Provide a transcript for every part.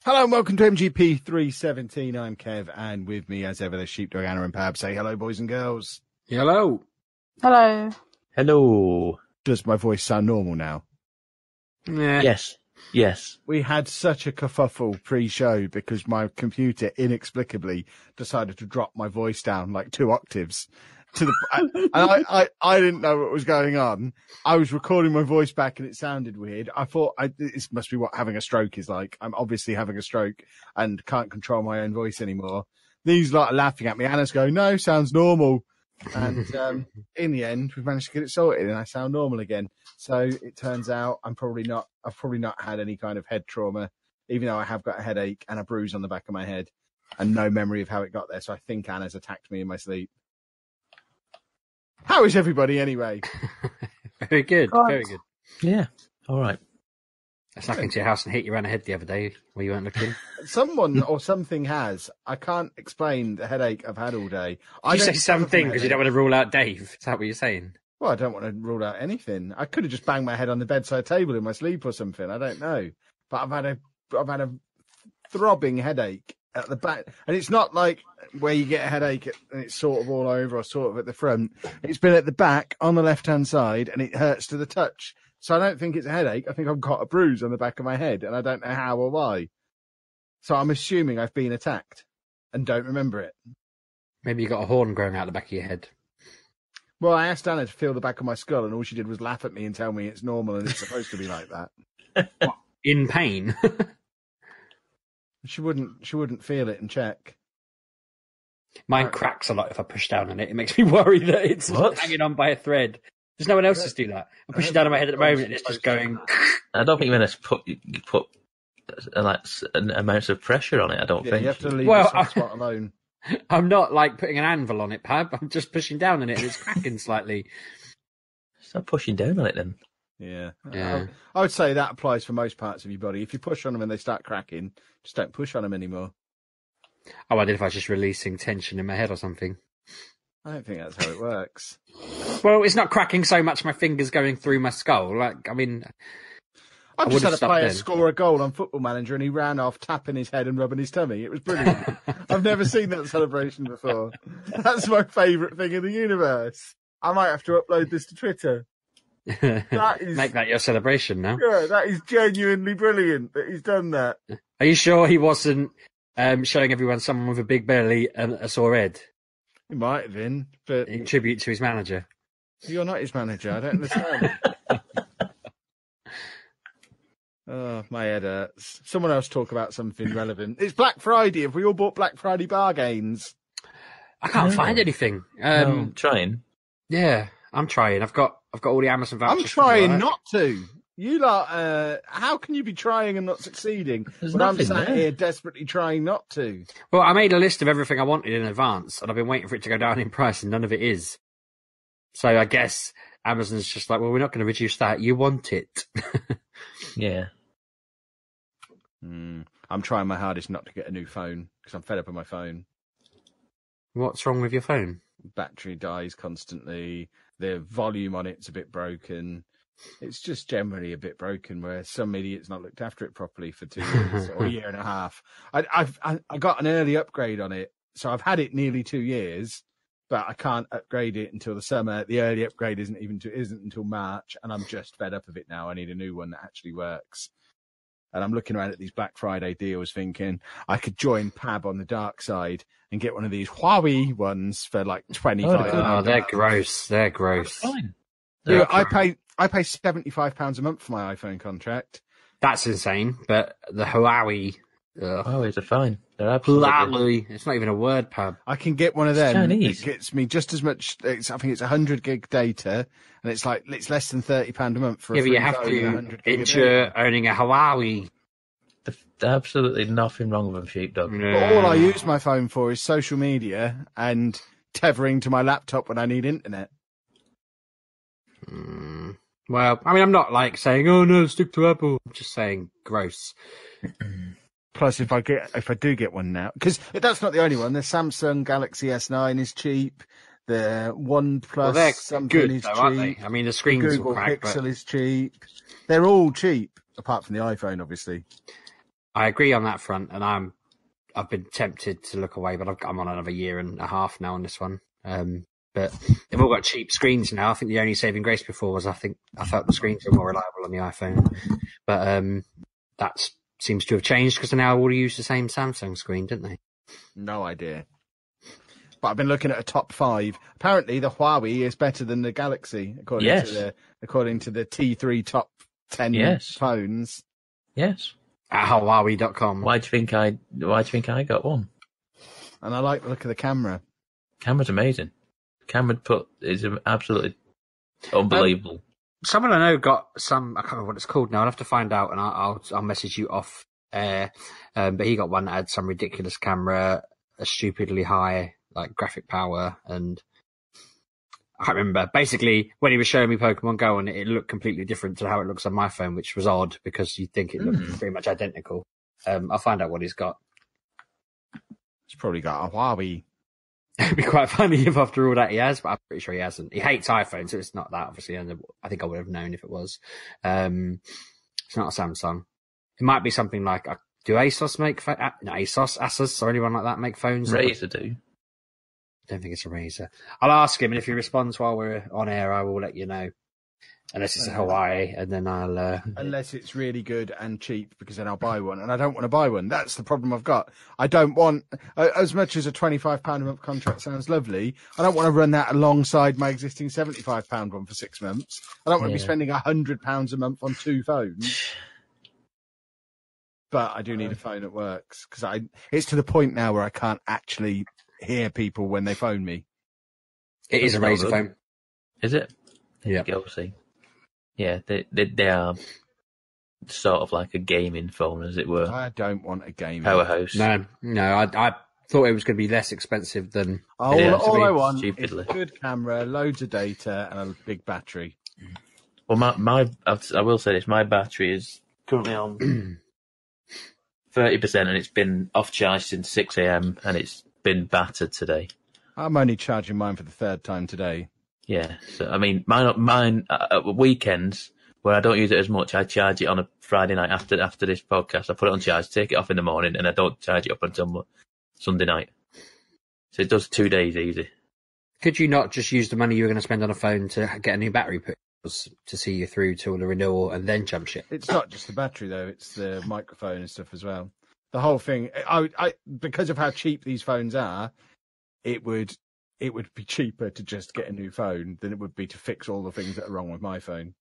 Hello and welcome to MGP317. I'm Kev, and with me, as ever, there's Sheepdog, Anna, and Pab. Say hello, boys and girls. Hello. Hello. Hello. Does my voice sound normal now? Yeah. Yes. We had such a kerfuffle pre-show because my computer inexplicably decided to drop my voice down like 2 octaves. I didn't know what was going on. I was recording my voice back and it sounded weird. I thought this must be what having a stroke is like. I'm obviously having a stroke and can't control my own voice anymore. These lot are laughing at me. Anna's going, no, sounds normal. And in the end, we've managed to get it sorted and I sound normal again. So it turns out I've probably not had any kind of head trauma, even though I have got a headache and a bruise on the back of my head and no memory of how it got there. So I think Anna's attacked me in my sleep. How is everybody anyway? Very good. God. Very good. Yeah. All right. I snuck into your house and hit you around the head the other day where you weren't looking. Someone or something has. I can't explain the headache I've had all day. You say something because you don't want to rule out Dave. Is that what you're saying? Well, I don't want to rule out anything. I could have just banged my head on the bedside table in my sleep or something. I don't know. But I've had a throbbing headache at the back, and it's not like where you get a headache and it's sort of all over or sort of at the front. It's been at the back on the left-hand side, and it hurts to the touch. So I don't think it's a headache. I think I've got a bruise on the back of my head, and I don't know how or why. So I'm assuming I've been attacked and don't remember it. Maybe you got a horn growing out the back of your head. Well, I asked Anna to feel the back of my skull, and all she did was laugh at me and tell me it's normal and it's supposed to be like that. What, in pain? She wouldn't feel it and check. Mine cracks a lot if I push down on it. It makes me worry that it's hanging on by a thread. There's no one else to do that. I'm pushing down on my head at the moment and it's just going... I don't think you're going to put an amount of pressure on it, I don't think. You have to leave the soft spot alone. I'm not like putting an anvil on it, Pab. I'm just pushing down on it and it's cracking slightly. Stop pushing down on it then. Yeah. I I would say that applies for most parts of your body. If you push on them and they start cracking, just don't push on them anymore. I wondered if I was just releasing tension in my head or something. I don't think that's how it works. Well, it's not cracking so much my fingers going through my skull. Like, I mean... I've just had a player score a goal on Football Manager and he ran off tapping his head and rubbing his tummy. It was brilliant. I've never seen that celebration before. That's my favourite thing in the universe. I might have to upload this to Twitter. That is, Make that your celebration now. Yeah, that is genuinely brilliant that he's done that. Are you sure he wasn't showing everyone someone with a big belly and a sore head? He might have been, but... In tribute to his manager. You're not his manager, I don't understand. Oh, my head hurts. Someone else talk about something relevant. It's Black Friday. Have we all bought Black Friday bargains? I can't find anything. I'm trying. Yeah, I'm trying. I've got all the Amazon vouchers. I'm trying not to. You lot, how can you be trying and not succeeding? There's when I'm nothing sat there. here desperately trying not to. Well, I made a list of everything I wanted in advance, and I've been waiting for it to go down in price, and none of it is. So I guess Amazon's just like, well, we're not going to reduce that. You want it. Yeah. I'm trying my hardest not to get a new phone because I'm fed up with my phone. What's wrong with your phone? Battery dies constantly. The volume on it's a bit broken. It's just generally a bit broken where some idiot's not looked after it properly for 2 years or a year and a half. I got an early upgrade on it. So I've had it nearly 2 years, but I can't upgrade it until the summer. The early upgrade isn't until March, and I'm just fed up of it now. I need a new one that actually works. And I'm looking around at these Black Friday deals thinking I could join Pab on the dark side and get one of these Huawei ones for like $25. Oh, they're gross. They're gross. Fine. Yeah, I pay £75 a month for my iPhone contract. That's insane. But the Huawei... Oh, it's fine. They're absolutely... Huawei. It's not even a word, Pab. I can get one of them. Chinese. It gets me just as much. I think it's 100 gig data, and it's less than £30 a month for. Yeah, a but you free have phone, to 100 gig of insure data. owning a Huawei. There's absolutely nothing wrong with them, Sheepdog. But all I use my phone for is social media and tethering to my laptop when I need internet. Well, I mean, I'm not like saying, "Oh no, stick to Apple." I'm just saying, gross. Plus, if I do get one now, because that's not the only one. The Samsung Galaxy S9 is cheap. The OnePlus something good, is though, cheap. aren't they? I mean, the screens Google will crack, Pixel but is cheap. They're all cheap, apart from the iPhone, obviously. I agree on that front, and I've been tempted to look away, but I'm on another year and a half now on this one. But they've all got cheap screens now. I think the only saving grace before was I felt the screens were more reliable on the iPhone, but that seems to have changed because they now all use the same Samsung screen, don't they? No idea. But I've been looking at a top 5. Apparently, the Huawei is better than the Galaxy, according to the T3 top 10 phones. Yes. At Huawei.com. Why do you think I got one? And I like the look of the camera. Camera's amazing. Camera is absolutely unbelievable. Someone I know got some. I can't remember what it's called now. I'll have to find out, and I'll message you off air. But he got one that had some ridiculous camera, a stupidly high like graphic power, and I can't remember. Basically, when he was showing me Pokemon Go, and it looked completely different to how it looks on my phone, which was odd because you'd think it looked pretty much identical. I'll find out what he's got. He's probably got a Huawei. It'd be quite funny if after all that he has, but I'm pretty sure he hasn't. He hates iPhones, so it's not that, obviously. And I think I would have known if it was. It's not a Samsung. It might be something like, do ASOS make Asus or anyone like that make phones? Razer do. I don't think it's a Razer. I'll ask him, and if he responds while we're on air, I will let you know. Unless it's a Hawaii, and then I'll... Unless it's really good and cheap, because then I'll buy one, and I don't want to buy one. That's the problem I've got. I don't want... As much as a £25 a month contract sounds lovely, I don't want to run that alongside my existing £75 one for 6 months. I don't want to be spending £100 a month on 2 phones. But I do need a phone that works, because it's to the point now where I can't actually hear people when they phone me. It is a Razer phone. Is it? Yeah. Obviously. Yeah, they are sort of like a gaming phone, as it were. I don't want a gaming powerhouse. No, I thought it was going to be less expensive than... All I want is a good camera, loads of data, and a big battery. Well, I will say this, my battery is currently on 30%, and it's been off charge since 6 a.m, and it's been battered today. I'm only charging mine for the 3rd time today. Yeah, so I mean, mine weekends where I don't use it as much, I charge it on a Friday night after this podcast. I put it on charge, take it off in the morning, and I don't charge it up until Sunday night. So it does 2 days easy. Could you not just use the money you were going to spend on a phone to get a new battery put to see you through till the renewal and then jump ship? It's not just the battery though; it's the microphone and stuff as well. The whole thing, I because of how cheap these phones are, it would be cheaper to just get a new phone than it would be to fix all the things that are wrong with my phone.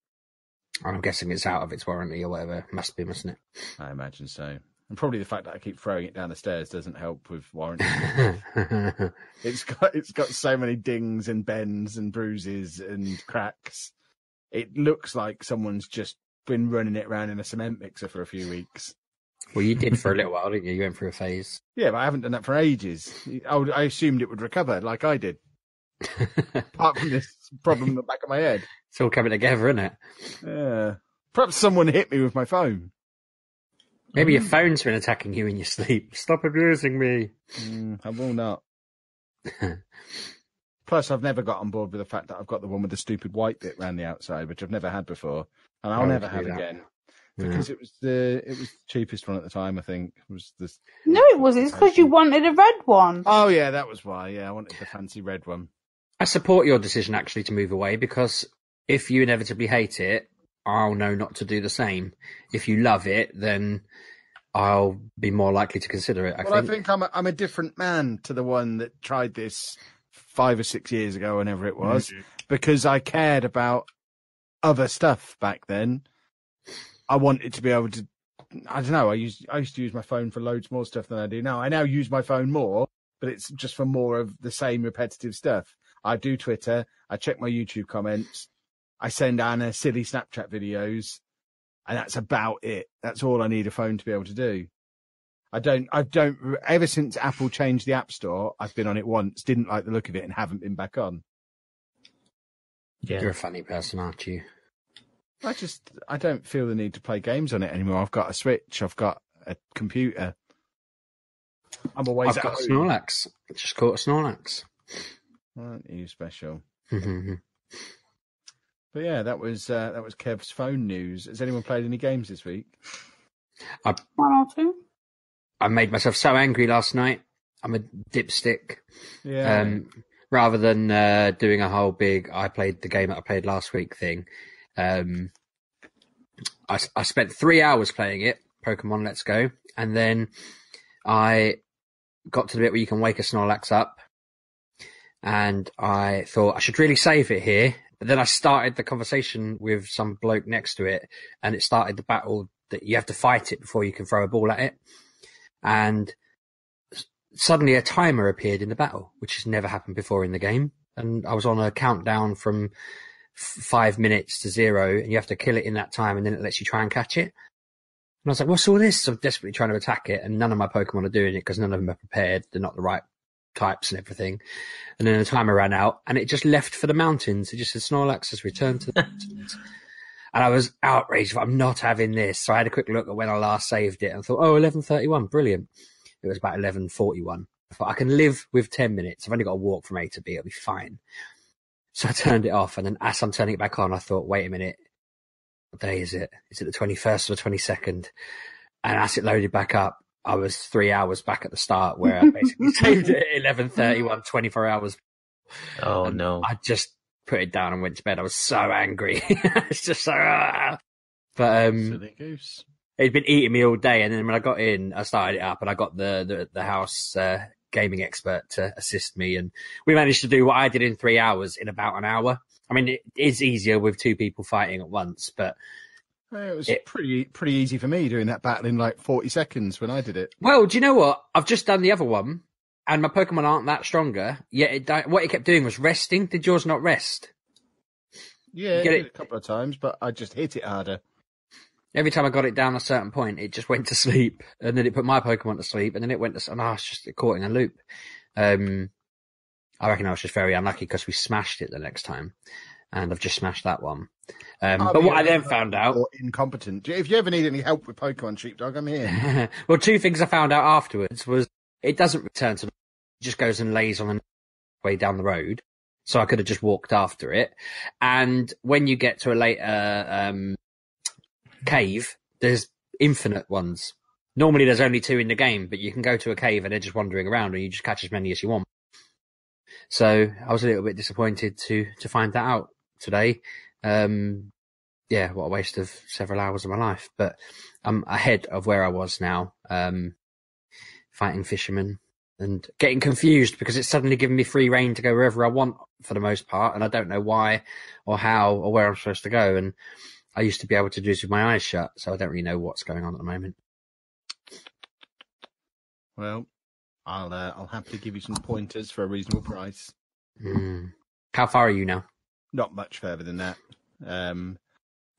I'm guessing it's out of its warranty or whatever. Must be, mustn't it? I imagine so. And probably the fact that I keep throwing it down the stairs doesn't help with warranty. It's got so many dings and bends and bruises and cracks. It looks like someone's just been running it around in a cement mixer for a few weeks. Well, you did for a little while, didn't you? You went through a phase. Yeah, but I haven't done that for ages. I assumed it would recover, like I did. Apart from this problem in the back of my head. It's all coming together, isn't it? Yeah. Perhaps someone hit me with my phone. Maybe your phone's been attacking you in your sleep. Stop abusing me. I will not. Plus, I've never got on board with the fact that I've got the one with the stupid white bit around the outside, which I've never had before, and I'll never have again. Because it was the cheapest one at the time, I think. No, it wasn't. It's because you wanted a red one. Oh, yeah, that was why. Yeah, I wanted the fancy red one. I support your decision, actually, to move away, because if you inevitably hate it, I'll know not to do the same. If you love it, then I'll be more likely to consider it, I think I'm a different man to the one that tried this 5 or 6 years ago, whenever it was, because I cared about other stuff back then. I wanted to be able to, I don't know, I used to use my phone for loads more stuff than I do now. I now use my phone more, but it's just for more of the same repetitive stuff. I do Twitter, I check my YouTube comments, I send Anna silly Snapchat videos, and that's about it. That's all I need a phone to be able to do. Ever since Apple changed the App Store, I've been on it once, didn't like the look of it, and haven't been back on. Yeah. You're a funny person, aren't you? I don't feel the need to play games on it anymore. I've got a Switch, I've got a computer. I'm always I've got Snorlax. I just caught a Snorlax. Aren't you special? But yeah, that was Kev's phone news. Has anyone played any games this week? 1 or 2. I made myself so angry last night. I'm a dipstick. Yeah. Rather than doing a whole big I played the game that I played last week thing, I spent 3 hours playing it, Pokemon Let's Go, and then I got to the bit where you can wake a Snorlax up, and I thought I should really save it here. But then I started the conversation with some bloke next to it, and it started the battle that you have to fight it before you can throw a ball at it. And suddenly a timer appeared in the battle, which has never happened before in the game. And I was on a countdown from 5 minutes to 0, and you have to kill it in that time, and then it lets you try and catch it. And I was like, what's all this? So I'm desperately trying to attack it, and none of my Pokemon are doing it because none of them are prepared. They're not the right types and everything. And then the timer ran out, and it just left for the mountains. It just said, Snorlax has returned to the mountains. And I was outraged. I'm not having this. So I had a quick look at when I last saved it and thought, 11:31, brilliant. It was about 11:41. I thought, I can live with 10 minutes. I've only got to walk from A to B. It'll be fine. So I turned it off, and then as I'm turning it back on, I thought, wait a minute. What day is it? Is it the 21st or the 22nd? And as it loaded back up, I was 3 hours back at the start where I basically saved it at 11:31, 24 hours. Oh, and no. I just put it down and went to bed. I was so angry. It's just so... But Silly goose. it'd been eating me all day, and then when I got in, I started it up, and I got the house gaming expert to assist me, and we managed to do what I did in 3 hours in about an hour. I mean, it is easier with two people fighting at once, but... It was pretty easy for me doing that battle in like 40 seconds when I did it. Well, do you know what? I've just done the other one, and my Pokemon aren't that stronger, yet what it kept doing was resting. Did yours not rest? Yeah, I did it a couple of times, but I just hit it harder. Every time I got it down a certain point, it just went to sleep, and then it put my Pokemon to sleep, and then it went to... And it's just caught in a loop. I reckon I was just very unlucky because we smashed it the next time, and I've just smashed that one. But what I then found out... Or incompetent. If you ever need any help with Pokemon Sheepdog, I'm here. Well, two things I found out afterwards was it doesn't return to... It just goes and lays on the way down the road, so I could have just walked after it. And when you get to a later cave, there's infinite ones. Normally there's only 2 in the game, but you can go to a cave and they're just wandering around, and you just catch as many as you want. So I was a little bit disappointed to find that out today. Yeah, what a waste of several hours of my life. But I'm ahead of where I was now, fighting fishermen and getting confused because it's suddenly given me free reign to go wherever I want for the most part, and I don't know why or how or where I'm supposed to go. And I used to be able to do this with my eyes shut, so I don't really know what's going on at the moment. Well, I'll happily give you some pointers for a reasonable price. How far are you now? Not much further than that.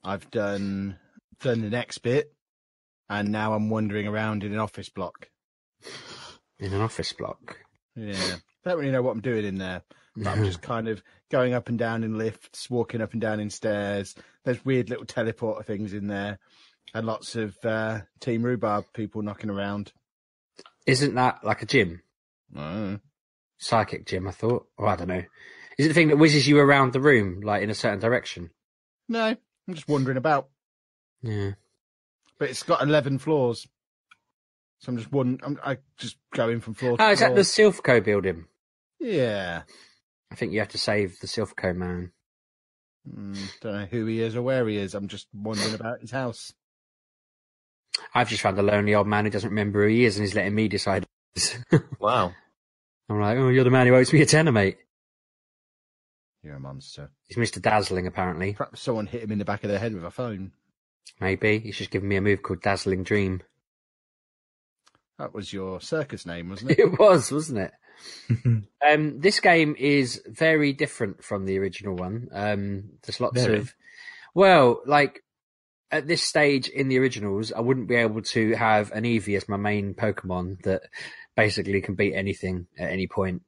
I've done the next bit, and now I'm wandering around in an office block. In an office block? Yeah. Don't really know what I'm doing in there. But I'm just kind of going up and down in lifts, walking up and down in stairs. There's weird little teleporter things in there, and lots of Team Rhubarb people knocking around. Isn't that like a gym? Oh. Psychic gym, I thought. Oh, I don't know. Is it the thing that whizzes you around the room, like in a certain direction? No, I'm just wandering about. Yeah. But it's got 11 floors. So I'm just going from floor to floor. Oh, is that the Silphco building? Yeah. I think you have to save the Silphco man. Don't know who he is or where he is. I'm just wandering about his house. I've just found a lonely old man who doesn't remember who he is and he's letting me decide. Wow. I'm like, oh, you're the man who owes me a tenner, mate. You're a monster. He's Mr. Dazzling, apparently. Perhaps someone hit him in the back of their head with a phone. Maybe. He's just given me a move called Dazzling Dream. That was your circus name, wasn't it? It was, wasn't it? This game is very different from the original one. There's lots of... Well, like, at this stage in the originals, I wouldn't be able to have an Evee as my main Pokemon that basically can beat anything at any point,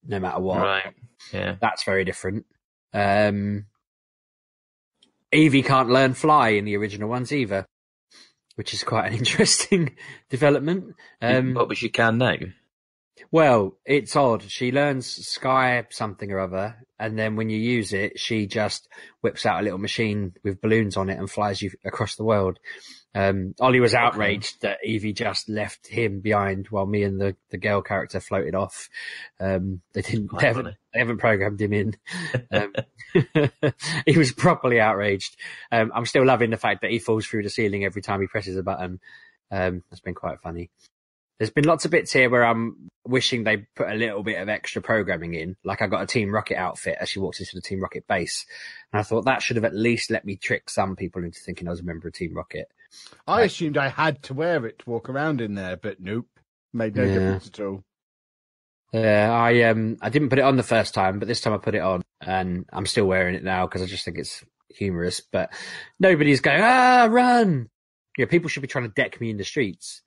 no matter what. Right, yeah. That's very different. Evee can't learn Fly in the original ones either, which is quite an interesting development. But she can now. Well, it's odd. She learns Sky something or other, and then when you use it, she just whips out a little machine with balloons on it and flies you across the world. Ollie was outraged that Evee just left him behind while me and the girl character floated off. They haven't programmed him in. He was properly outraged. I'm still loving the fact that he falls through the ceiling every time he presses a button. That's been quite funny. There's been lots of bits here where I'm wishing they put a little bit of extra programming in. Like I got a Team Rocket outfit as she walks into the Team Rocket base. And I thought that should have at least let me trick some people into thinking I was a member of Team Rocket. I assumed I had to wear it to walk around in there, but nope. Made no difference at all. Yeah, I didn't put it on the first time, but this time I put it on. And I'm still wearing it now because I just think it's humorous. But nobody's going, run! Yeah, people should be trying to deck me in the streets.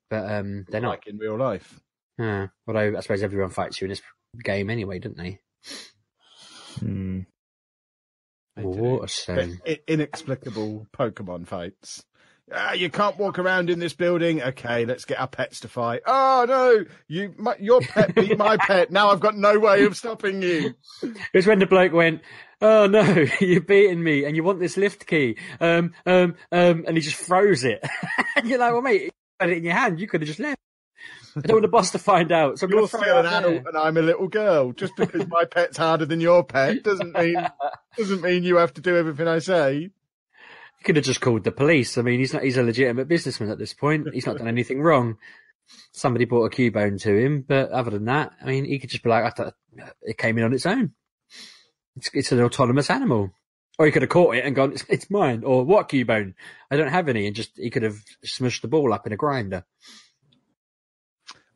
But they're not. Like in real life. Although I suppose everyone fights you in this game anyway, don't they? What a shame. Inexplicable Pokemon fights. You can't walk around in this building. Okay, let's get our pets to fight. Oh no, your pet beat my pet. Now I've got no way of stopping you. It was when the bloke went, "Oh no, you're beating me, and you want this lift key." And he just froze it. And you're like, "Well, mate, you had it in your hand. You could have just left." I don't want the boss to find out. So you're still an adult and I'm a little girl. Just because my pet's harder than your pet doesn't mean you have to do everything I say. You could have just called the police. I mean, he's a legitimate businessman at this point. He's not done anything wrong. Somebody brought a Cubone to him, but other than that, I mean, he could just be like, I thought it came in on its own. It's an autonomous animal. Or he could have caught it and gone, it's mine. Or what Cubone? I don't have any. And he could have smushed the ball up in a grinder.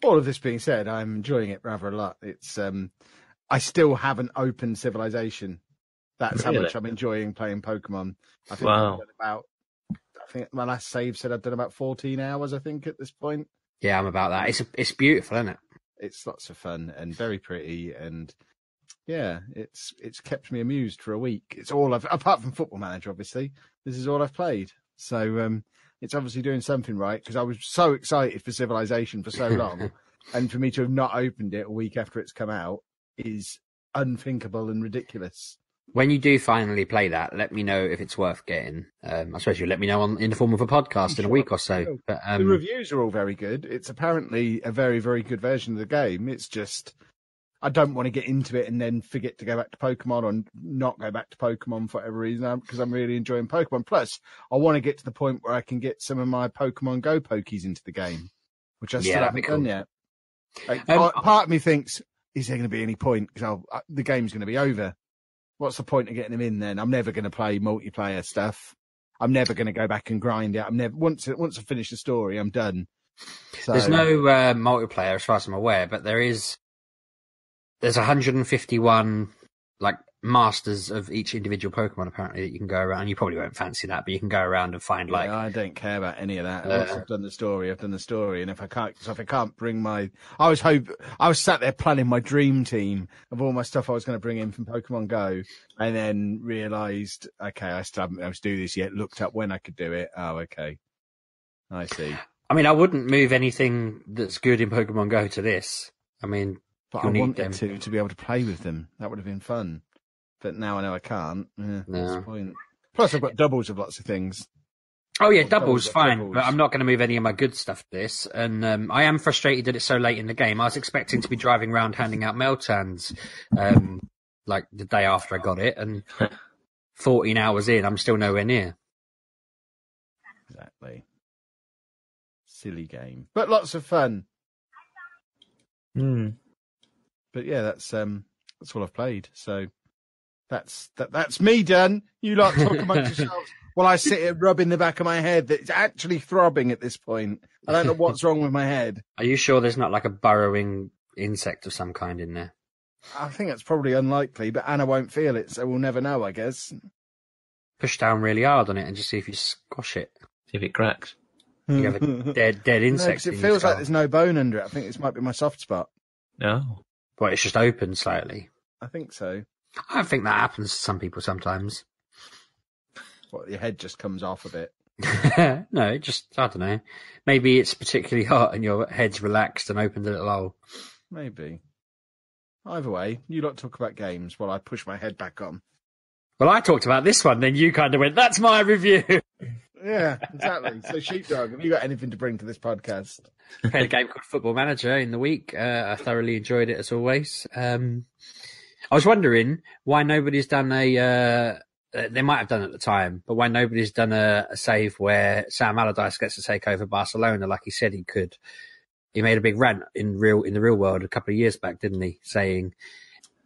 All of this being said, I'm enjoying it rather a lot. It's I still haven't opened Civilization. That's how much I'm enjoying playing Pokemon. I think I've done I think my last save said I've done about 14 hours, I think, at this point. Yeah, I'm about that. It's beautiful, isn't it? It's lots of fun and very pretty, and yeah, it's kept me amused for a week. It's all apart from Football Manager, obviously. This is all I've played. So it's obviously doing something right, because I was so excited for Civilization for so long, and for me to have not opened it a week after it's come out is unthinkable and ridiculous. When you do finally play that, let me know if it's worth getting. I suppose you'll let me know in the form of a podcast in a week or so. But the reviews are all very good. It's apparently a very, very good version of the game. It's just I don't want to get into it and then forget to go back to Pokemon or not go back to Pokemon for whatever reason, because I'm really enjoying Pokemon. Plus, I want to get to the point where I can get some of my Pokemon Go Pokies into the game, which I still haven't done yet. Like, part of me thinks, is there going to be any point? Because the game's going to be over. What's the point of getting them in then? I'm never going to play multiplayer stuff. I'm never going to go back and grind it. Once I finish the story, I'm done. So, there's no multiplayer as far as I'm aware, but there's 151 like masters of each individual Pokemon apparently that you can go around. You probably won't fancy that, but you can go around and find like. I don't care about any of that. Once I've done the story, I've done the story, and if I can't bring I was sat there planning my dream team of all my stuff I was going to bring in from Pokemon Go, and then realised, okay, I still haven't been able to do this yet. Looked up when I could do it. Oh, okay, I see. I mean, I wouldn't move anything that's good in Pokemon Go to this. I mean, but I wanted to be able to play with them. That would have been fun. But now I know I can't. Yeah, what's the point? Plus, I've got doubles of lots of things. Oh, yeah, doubles, fine. But I'm not going to move any of my good stuff to this. And I am frustrated that it's so late in the game. I was expecting to be driving around handing out Meltans like the day after I got it. And 14 hours in, I'm still nowhere near. Exactly. Silly game. But lots of fun. But yeah, that's all I've played. So... That's me done. You lot talk amongst yourselves while I sit here rubbing the back of my head that's actually throbbing at this point. I don't know what's wrong with my head. Are you sure there's not like a burrowing insect of some kind in there? I think that's probably unlikely, but Anna won't feel it, so we'll never know, I guess. Push down really hard on it and just see if you squash it. See if it cracks. You have a dead insect. No, it feels like there's no bone under it. I think this might be my soft spot. No. Well, it's just open slightly. I think so. I think that happens to some people sometimes. What, your head just comes off a bit? No, it just, I don't know. Maybe it's particularly hot and your head's relaxed and opened a little hole. maybe. Either way, you lot talk about games while I push my head back on. Well, I talked about this one, then you kind of went, that's my review. Yeah, exactly. So, Sheepdog, have you got anything to bring to this podcast? Played a game called Football Manager in the week. I thoroughly enjoyed it, as always. I was wondering why nobody's done a... they might have done at the time, but why nobody's done a save where Sam Allardyce gets to take over Barcelona like he said he could. He made a big rant in the real world a couple of years back, didn't he? Saying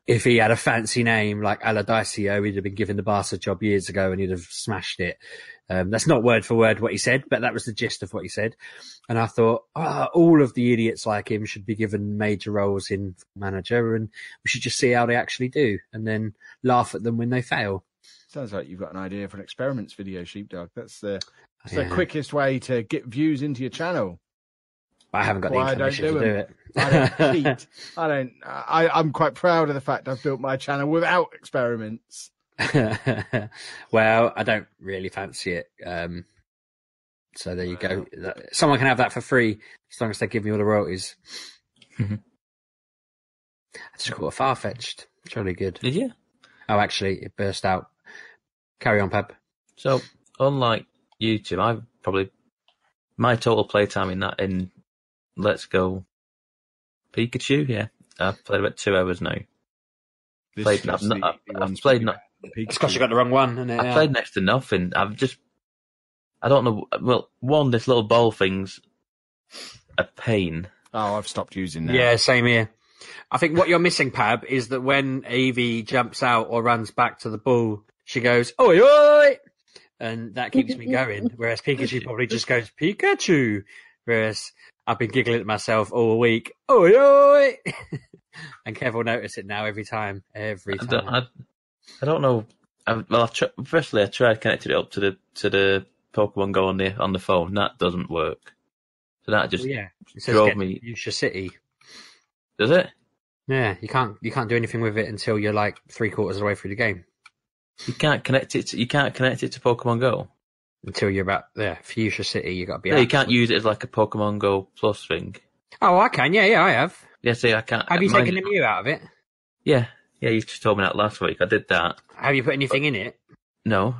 if he had a fancy name like Allardycio, he'd have been given the Barca job years ago and he'd have smashed it. That's not word for word what he said, but that was the gist of what he said. And I thought, all of the idiots like him should be given major roles in Manager, and we should just see how they actually do and then laugh at them when they fail. Sounds like you've got an idea for an experiments video, Sheepdog. That's the quickest way to get views into your channel. I haven't got the inclination to do it. I don't cheat. I'm quite proud of the fact I've built my channel without experiments. Well, I don't really fancy it. So there you go. Someone can have that for free as long as they give me all the royalties. I just caught a Farfetched. It's really good. Did you? Oh, actually, it burst out. Carry on, Pab. So, unlike YouTube, my total playtime in Let's Go Pikachu, yeah, I've played about 2 hours now. I've played It's because you got the wrong one, isn't it? I've played next to nothing. I don't know. Well, one, this little ball thing's a pain. Oh, I've stopped using that. Yeah, same here. I think what you're missing, Pab, is that when Evee jumps out or runs back to the ball, she goes, oi, oi! And that keeps me going. Whereas Pikachu probably just goes, Pikachu! Whereas I've been giggling at myself all week, oi, oi! And Kev will notice it now every time. I don't know. Firstly, I tried connecting it up to the Pokemon Go on the phone. And that doesn't work. So that just drove me. Use your city. Does it? Yeah, you can't do anything with it until you're like 3/4 of the way through the game. You can't connect it to Pokemon Go until you're about there. Fuchsia City, you got to be. Yeah, you can't use it as like a Pokemon Go Plus thing. Oh, I can. Yeah, I have. Yeah, see, I can't. Have you taken the Mew out of it? Yeah, you just told me that last week. I did that. Have you put anything in it? No.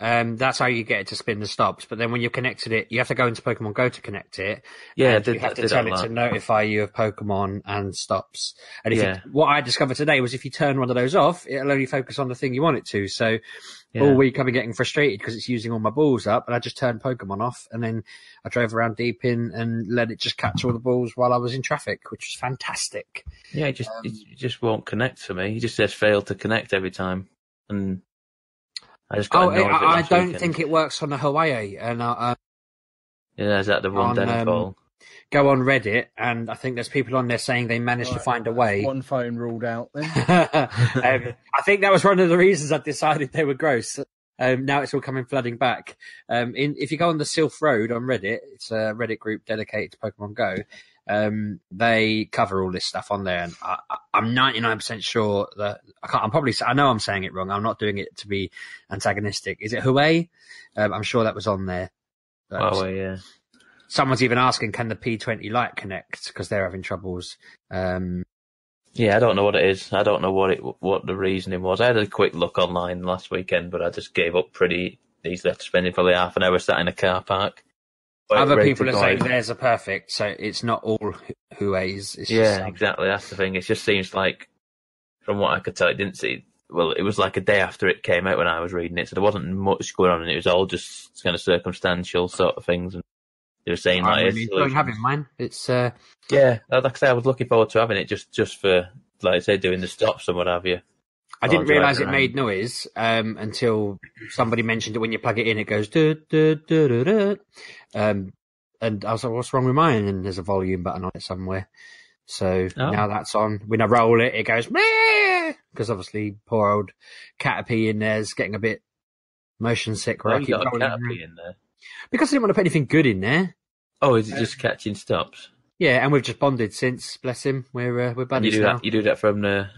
That's how you get it to spin the stops. But then when you connected it, you have to go into Pokemon Go to connect it. Yeah, you have to tell it to notify you of Pokemon and stops. And what I discovered today was if you turn one of those off, it'll only focus on the thing you want it to. So all week I've been getting frustrated because it's using all my balls up, and I just turned Pokemon off, and then I drove around deep in and let it just catch all the balls while I was in traffic, which was fantastic. Yeah, it just won't connect for me. It just says fail to connect every time, and I just got annoyed with it I don't think it works on the Hawaii. And is that the one downfall? Go on Reddit, and I think there's people on there saying they managed to find a way. One phone ruled out then. I think that was one of the reasons I decided they were gross. Now it's all coming flooding back. If you go on the Sylph Road on Reddit, it's a Reddit group dedicated to Pokemon Go. They cover all this stuff on there, and I'm 99% sure that I know I'm saying it wrong. I'm not doing it to be antagonistic. Is it Huawei? I'm sure that was on there. Huawei, yeah. Someone's even asking, can the P20 Lite connect? Because they're having troubles. Yeah, I don't know what it is. I don't know what the reasoning was. I had a quick look online last weekend, but I just gave up pretty easily after spending probably half an hour sat in a car park. Other people are saying theirs are perfect, so it's not all Huawei's. Exactly. That's the thing. It just seems like, from what I could tell, it didn't see. Well, it was like a day after it came out when I was reading it, so there wasn't much going on, and it was all just kind of circumstantial sort of things. And they were saying don't have it in mind. It's like I say, I was looking forward to having it just for, like I say, doing the stops and what have you. I didn't realise it made noise until somebody mentioned it. When you plug it in, it goes duh, duh, duh, duh, duh. And I was like, what's wrong with mine? And there's a volume button on it somewhere. So now that's on. When I roll it, it goes meh, because obviously poor old Caterpie in there's getting a bit motion sick. Why have you got a Caterpie in there? Because I didn't want to put anything good in there. Oh, is it just catching stops? Yeah, and we've just bonded since. Bless him. We're buddies now. You do that from the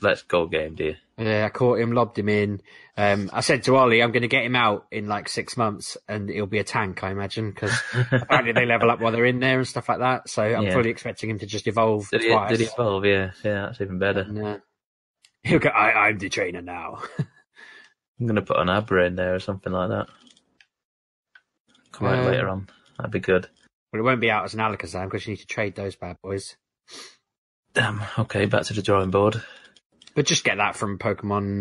Let's Go game, do you? Yeah, I caught him, lobbed him in. I said to Ollie, I'm going to get him out in like 6 months, and he'll be a tank, I imagine, because apparently they level up while they're in there and stuff like that. So I'm fully expecting him to just evolve twice. Did he evolve? Yeah, that's even better. And, he'll go, I'm the trainer now. I'm going to put an Abra in there or something like that. Come out later on. That'd be good. Well, it won't be out as an Alakazam because you need to trade those bad boys. Damn. Okay, back to the drawing board. But just get that from Pokemon.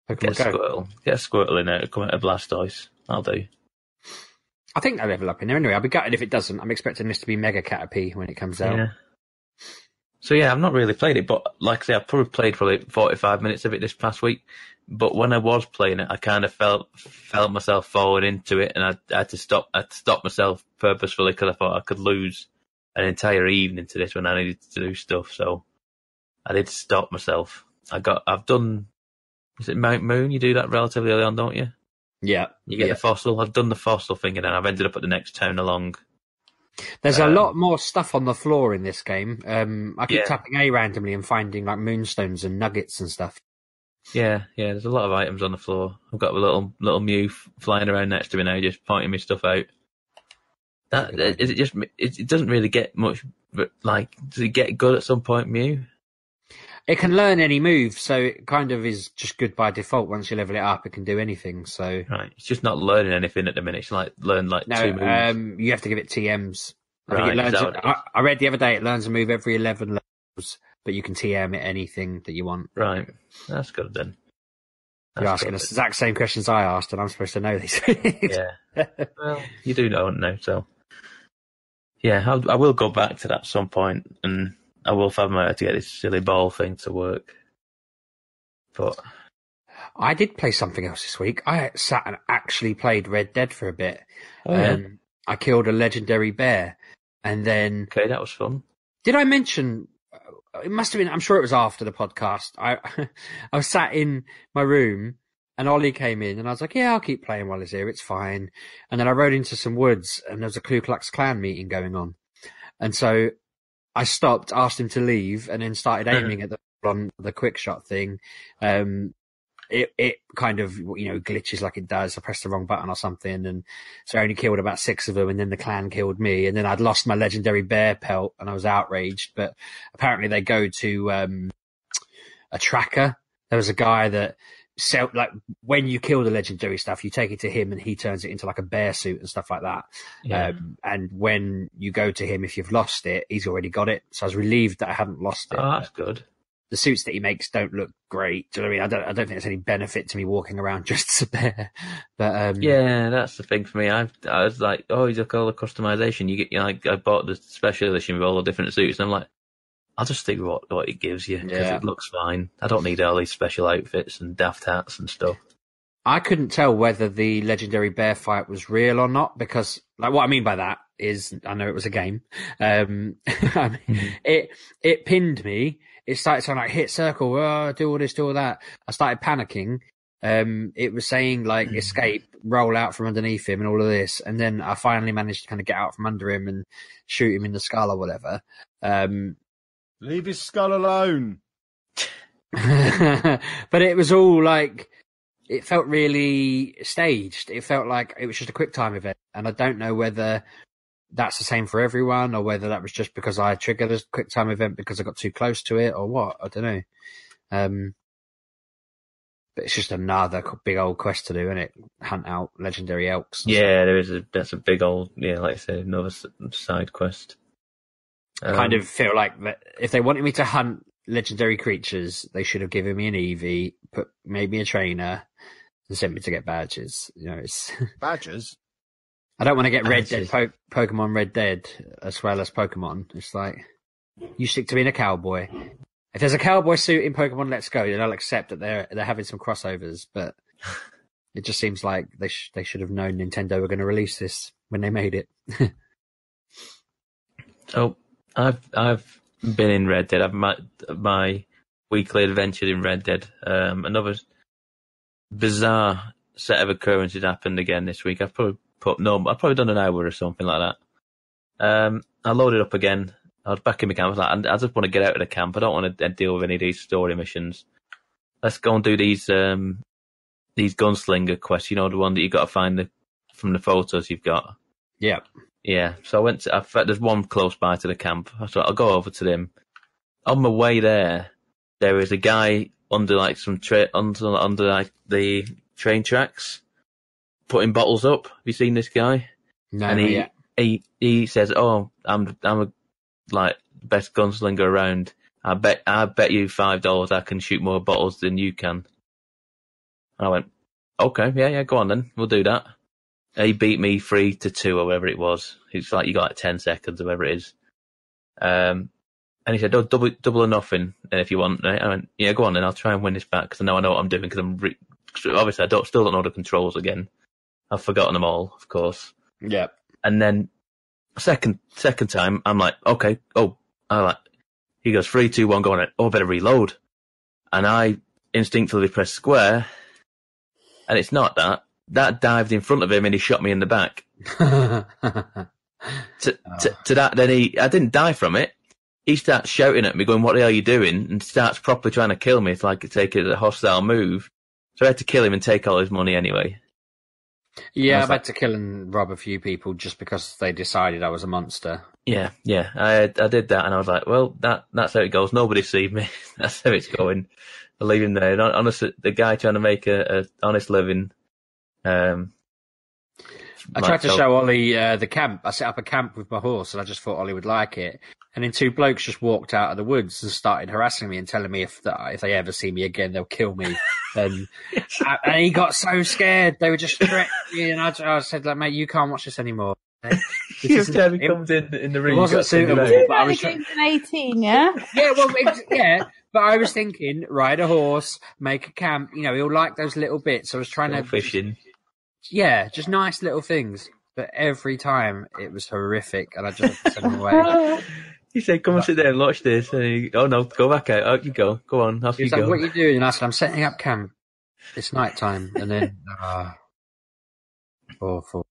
Get a Squirtle in there to come out of Blastoise. I'll do. I think they'll level up in there anyway. I'll be gutted if it doesn't. I'm expecting this to be Mega Caterpie when it comes out. Yeah. So yeah, I've not really played it, but like I say, I've probably played 45 minutes of it this past week. But when I was playing it, I kind of felt myself falling into it, and I had to stop myself purposefully because I thought I could lose an entire evening to this when I needed to do stuff. So I did stop myself. I've done. Is it Mount Moon? You do that relatively early on, don't you? Yeah. You get the fossil. I've done the fossil thing, and then I've ended up at the next town along. There's a lot more stuff on the floor in this game. I keep tapping A randomly and finding like moonstones and nuggets and stuff. Yeah. There's a lot of items on the floor. I've got a little Mew flying around next to me now, just pointing me stuff out. It doesn't really get much, but like, does it get good at some point, Mew? It can learn any move, so it kind of is just good by default. Once you level it up, it can do anything. So right, it's just not learning anything at the minute. It's like learn like 2 moves. You have to give it TMs. I think it learns. I read the other day it learns a move every 11 levels, but you can TM it anything that you want. Right, that's good then. You're asking the exact same questions I asked, and I'm supposed to know these things. Yeah, well, you do know, now, so yeah, I will go back to that at some point, and I will find my way to get this silly ball thing to work. But I did play something else this week. I sat and actually played Red Dead for a bit. I killed a legendary bear, and then that was fun. Did I mention? It must have been. I'm sure it was after the podcast. I was sat in my room, and Ollie came in, and I was like, "Yeah, I'll keep playing while he's here. It's fine." And then I rode into some woods, and there was a Ku Klux Klan meeting going on, and so I stopped, asked him to leave, and then started aiming at the quick shot thing. It kind of, glitches like it does. I pressed the wrong button or something, and so I only killed about 6 of them, and then the clan killed me, and then I'd lost my legendary bear pelt, and I was outraged. But apparently they go to a tracker. There was a guy that when you kill the legendary stuff, you take it to him, and he turns it into like a bear suit and stuff like that. Yeah. And when you go to him, if you've lost it, he's already got it. So I was relieved that I hadn't lost it. Oh, that's good. The suits that he makes don't look great. Do you know what I mean? I don't think there's any benefit to me walking around just as a bear. But yeah, that's the thing for me. I was like, oh, you look all the customization. You get, I bought the special edition with all the different suits, and I'm like, I'll just stick with what it gives you because it looks fine. I don't need all these special outfits and daft hats and stuff. I couldn't tell whether the legendary bear fight was real or not because, like, what I mean by that is, I know it was a game. It pinned me. It started saying like hit circle, do all this, do all that. I started panicking. It was saying like escape, roll out from underneath him and all of this. And then I finally managed to kind of get out from under him and shoot him in the skull or whatever. Leave his skull alone. But it was all like, it felt really staged. It felt like it was just a quick time event. And I don't know whether that's the same for everyone or whether that was just because I triggered a quick time event because I got too close to it or what. I don't know. But it's just another big old quest to do, isn't it? Hunt out legendary elks. Yeah, that's a big old, like I said, another side quest. I kind of feel like that if they wanted me to hunt legendary creatures, they should have given me an Evee, made me a trainer, and sent me to get badges. It's badges. I don't want to get Red Dead Pokemon Red Dead as well as Pokemon. It's like you stick to being a cowboy. If there's a cowboy suit in Pokemon Let's Go, then I'll accept that they're having some crossovers. But it just seems like they should have known Nintendo were going to release this when they made it. So I've been in Red Dead. I've my weekly adventure in Red Dead. Another bizarre set of occurrences happened again this week. I've probably done an hour or something like that. I loaded up again. I was back in my camp. I was like, I just want to get out of the camp. I don't want to deal with any of these story missions. let's go and do these gunslinger quests. You know, the one that you got to find from the photos you've got. Yeah. Yeah. So I went to. There's one close by to the camp. I thought I'll go over to them. On my way there is a guy under like under like the train tracks, putting bottles up. Have you seen this guy? No, and he says, "Oh, I'm a like best gunslinger around. I bet you $5 I can shoot more bottles than you can." And I went, "Okay, yeah, go on then. We'll do that." And he beat me 3-2 or whatever it was. It's like you got like 10 seconds or whatever it is. And he said, "Oh, double or nothing. And if you want," right? I went, "Yeah, go on then. I'll try and win this back because I know what I'm doing because obviously I still don't know the controls again. I've forgotten them all, of course." Yeah. And then second time, I'm like, "Okay, he goes 3, 2, 1, go on it. Oh, I better reload." And I instinctively press square, and it's not that. That dived in front of him and he shot me in the back. To that, then I didn't die from it. He starts shouting at me, going, "What the hell are you doing?" And starts properly trying to kill me. It's like take it as a hostile move. So I had to kill him and take all his money anyway. Yeah, I've had to kill and rob a few people just because they decided I was a monster. Yeah. I did that, and I was like, "Well, that's how it goes. Nobody see me. That's how it's going. I'll leave him there." And honestly, the guy trying to make a honest living. I tried to show Ollie the camp. I set up a camp with my horse, and I just thought Ollie would like it. And then 2 blokes just walked out of the woods and started harassing me and telling me if they ever see me again, they'll kill me. And he got so scared. They were just threatening me, and I said, like, "Mate, you can't watch this anymore." This comes in the room. It wasn't suitable. But I was an 18, yeah? Yeah, well, yeah. But I was thinking, ride a horse, make a camp. You know, he'll like those little bits. I was trying to fishing. Yeah, just nice little things. But every time it was horrific, and I just had to send him away. He said, "Come and sit there and watch this." And "Oh no, go back out. Out you go. Go on, off you He's like, go." "What are you doing?" And I said, "I'm setting up camp. It's night time." And then, awful.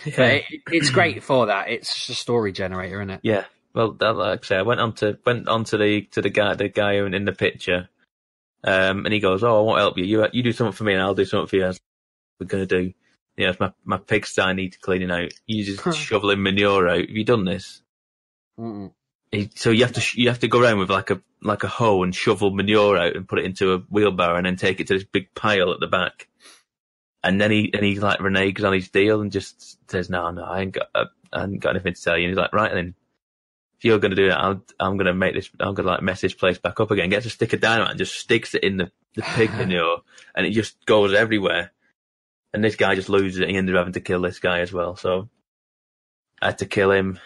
Yeah. It's great for that. It's just a story generator, isn't it? Yeah. Well, like I say, I went on to the guy in the picture, and he goes, "Oh, I won't help you. You do something for me, and I'll do something for you." As we're gonna do. Yeah, it's my pigsty needs cleaning out. You just shoveling manure out. Have you done this? Mm-mm. So you have to go around with like a hoe and shovel manure out and put it into a wheelbarrow and then take it to this big pile at the back. And then he like reneges on his deal and just says, "No, I ain't got anything to tell you." And he's like, "Right then, if you're going to do that, I'm going to make this. I'm going to like mess this place back up again." Gets a stick of dynamite and just sticks it in the pig manure, and it just goes everywhere. And this guy just loses it. He ended up having to kill this guy as well. So I had to kill him.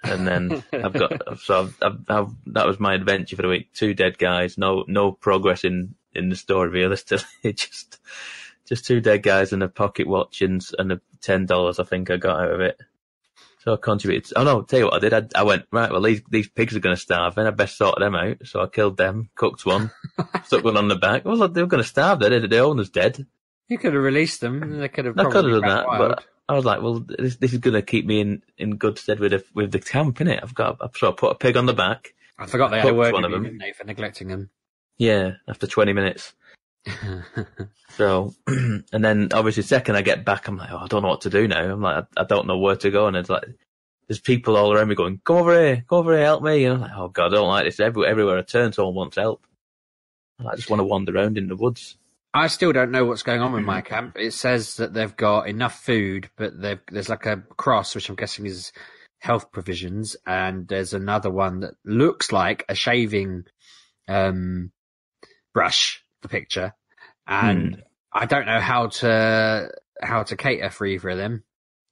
And then that was my adventure for the week. 2 dead guys, no progress in the story realistically. just 2 dead guys and a pocket watch and a $10 I think I got out of it. So I contributed. Oh no, tell you what I did. I went, right, well these pigs are going to starve, then I best sort them out. So I killed them, cooked one, stuck one on the back. Well, they were going to starve. The owner's dead. You could have released them. They could have. I could have done that, wild. but I was like, well, this is going to keep me in good stead with the camp, innit? So I put a pig on the back. I forgot they had a word one with of you, them. didn't they, for neglecting them. Yeah, after 20 minutes. So, and then obviously second I get back, I'm like, I don't know what to do now. I'm like, I don't know where to go. And it's like, there's people all around me going, come over here, help me. And I'm like, oh God, I don't like this. Everywhere I turn, someone wants help. I just want to wander around in the woods. I still don't know what's going on with my camp. It says that they've got enough food, but there's like a cross, which I'm guessing is health provisions, and there's another one that looks like a shaving brush, the picture, and I don't know how to cater for either of them.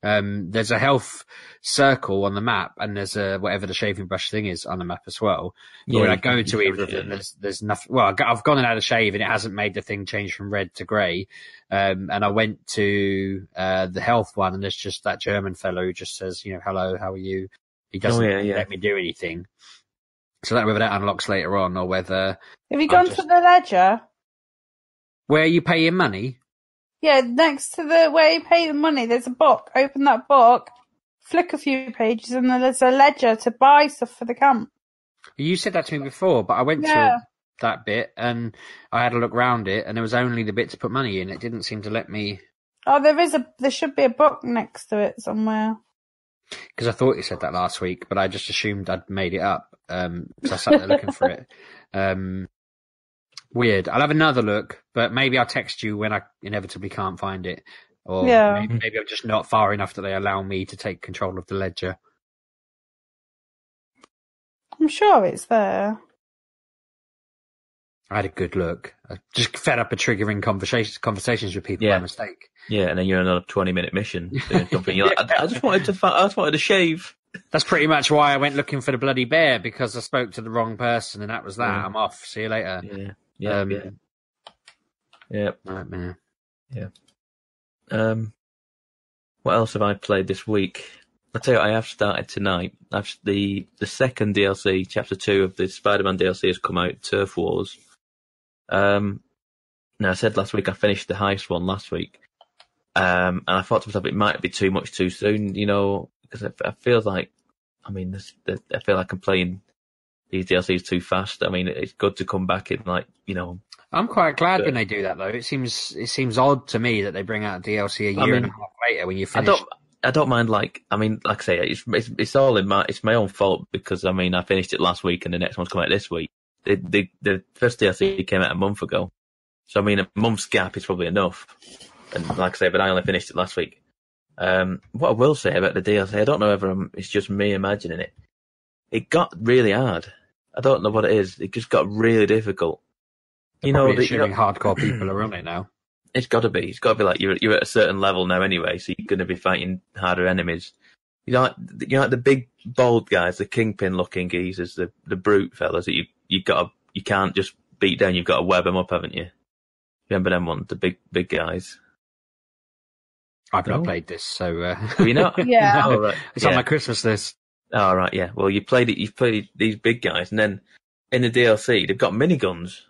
There's a health circle on the map, and there's a whatever the shaving brush thing is on the map as well. But when I go to either of them, there's nothing. Well, I've gone and had a shave, and it hasn't made the thing change from red to grey. And I went to the health one, and there's just that German fellow who just says, "Hello, how are you?" He doesn't let me do anything. So I don't know whether that unlocks later on or whether. Have you gone to the ledger? Where you pay your money? Yeah, next to the where you pay the money, there's a book. Open that book, flick a few pages, and then there's a ledger to buy stuff for the camp. You said that to me before, but I went to that bit, and I had a look round it, and there was only the bit to put money in. It didn't seem to let me. Oh, there should be a book next to it somewhere. Because I thought you said that last week, but I just assumed I'd made it up. So I sat there looking for it. Weird. I'll have another look, but maybe I'll text you when I inevitably can't find it. Or maybe I'm just not far enough that they allow me to take control of the ledger. I'm sure it's there. I had a good look. I just fed up of triggering conversations with people by mistake. Yeah, and then you're on a 20-minute mission doing something. You're like, I just wanted to shave. That's pretty much why I went looking for the bloody bear, because I spoke to the wrong person, and that was that. Yeah. I'm off. See you later. Yeah. Right, man. Yeah. What else have I played this week? I'll tell you what I have started tonight. The second DLC, Chapter 2 of the Spider-Man DLC has come out, Turf Wars. Now, I said last week I finished the heist one last week. And I thought to myself it might be too much too soon, because I feel like, I feel like I'm playing these DLCs too fast. I mean, it's good to come back in, I'm quite glad when they do that, though. It seems odd to me that they bring out DLC a year and a half later when you finish. I don't mind, like I say, it's all it's my own fault because, I finished it last week and the next one's coming out this week. The first DLC came out a month ago. So, a month's gap is probably enough. And like I say, but I only finished it last week. What I will say about the DLC, I don't know whether it's just me imagining it. It got really hard. I don't know what it is. It just got really difficult. Assuming hardcore people are on it now. It's got to be. It's got to be like you're at a certain level now anyway, so you're going to be fighting harder enemies. Like the big bold guys, the kingpin-looking geezers, the brute fellas that you can't just beat down. You've got to web them up, haven't you? Remember them ones, the big guys. I've not played this, so Have you not? Yeah. Oh, right. It's on my Christmas list. Oh right, yeah. Well, you've played these big guys, and then in the DLC they've got miniguns.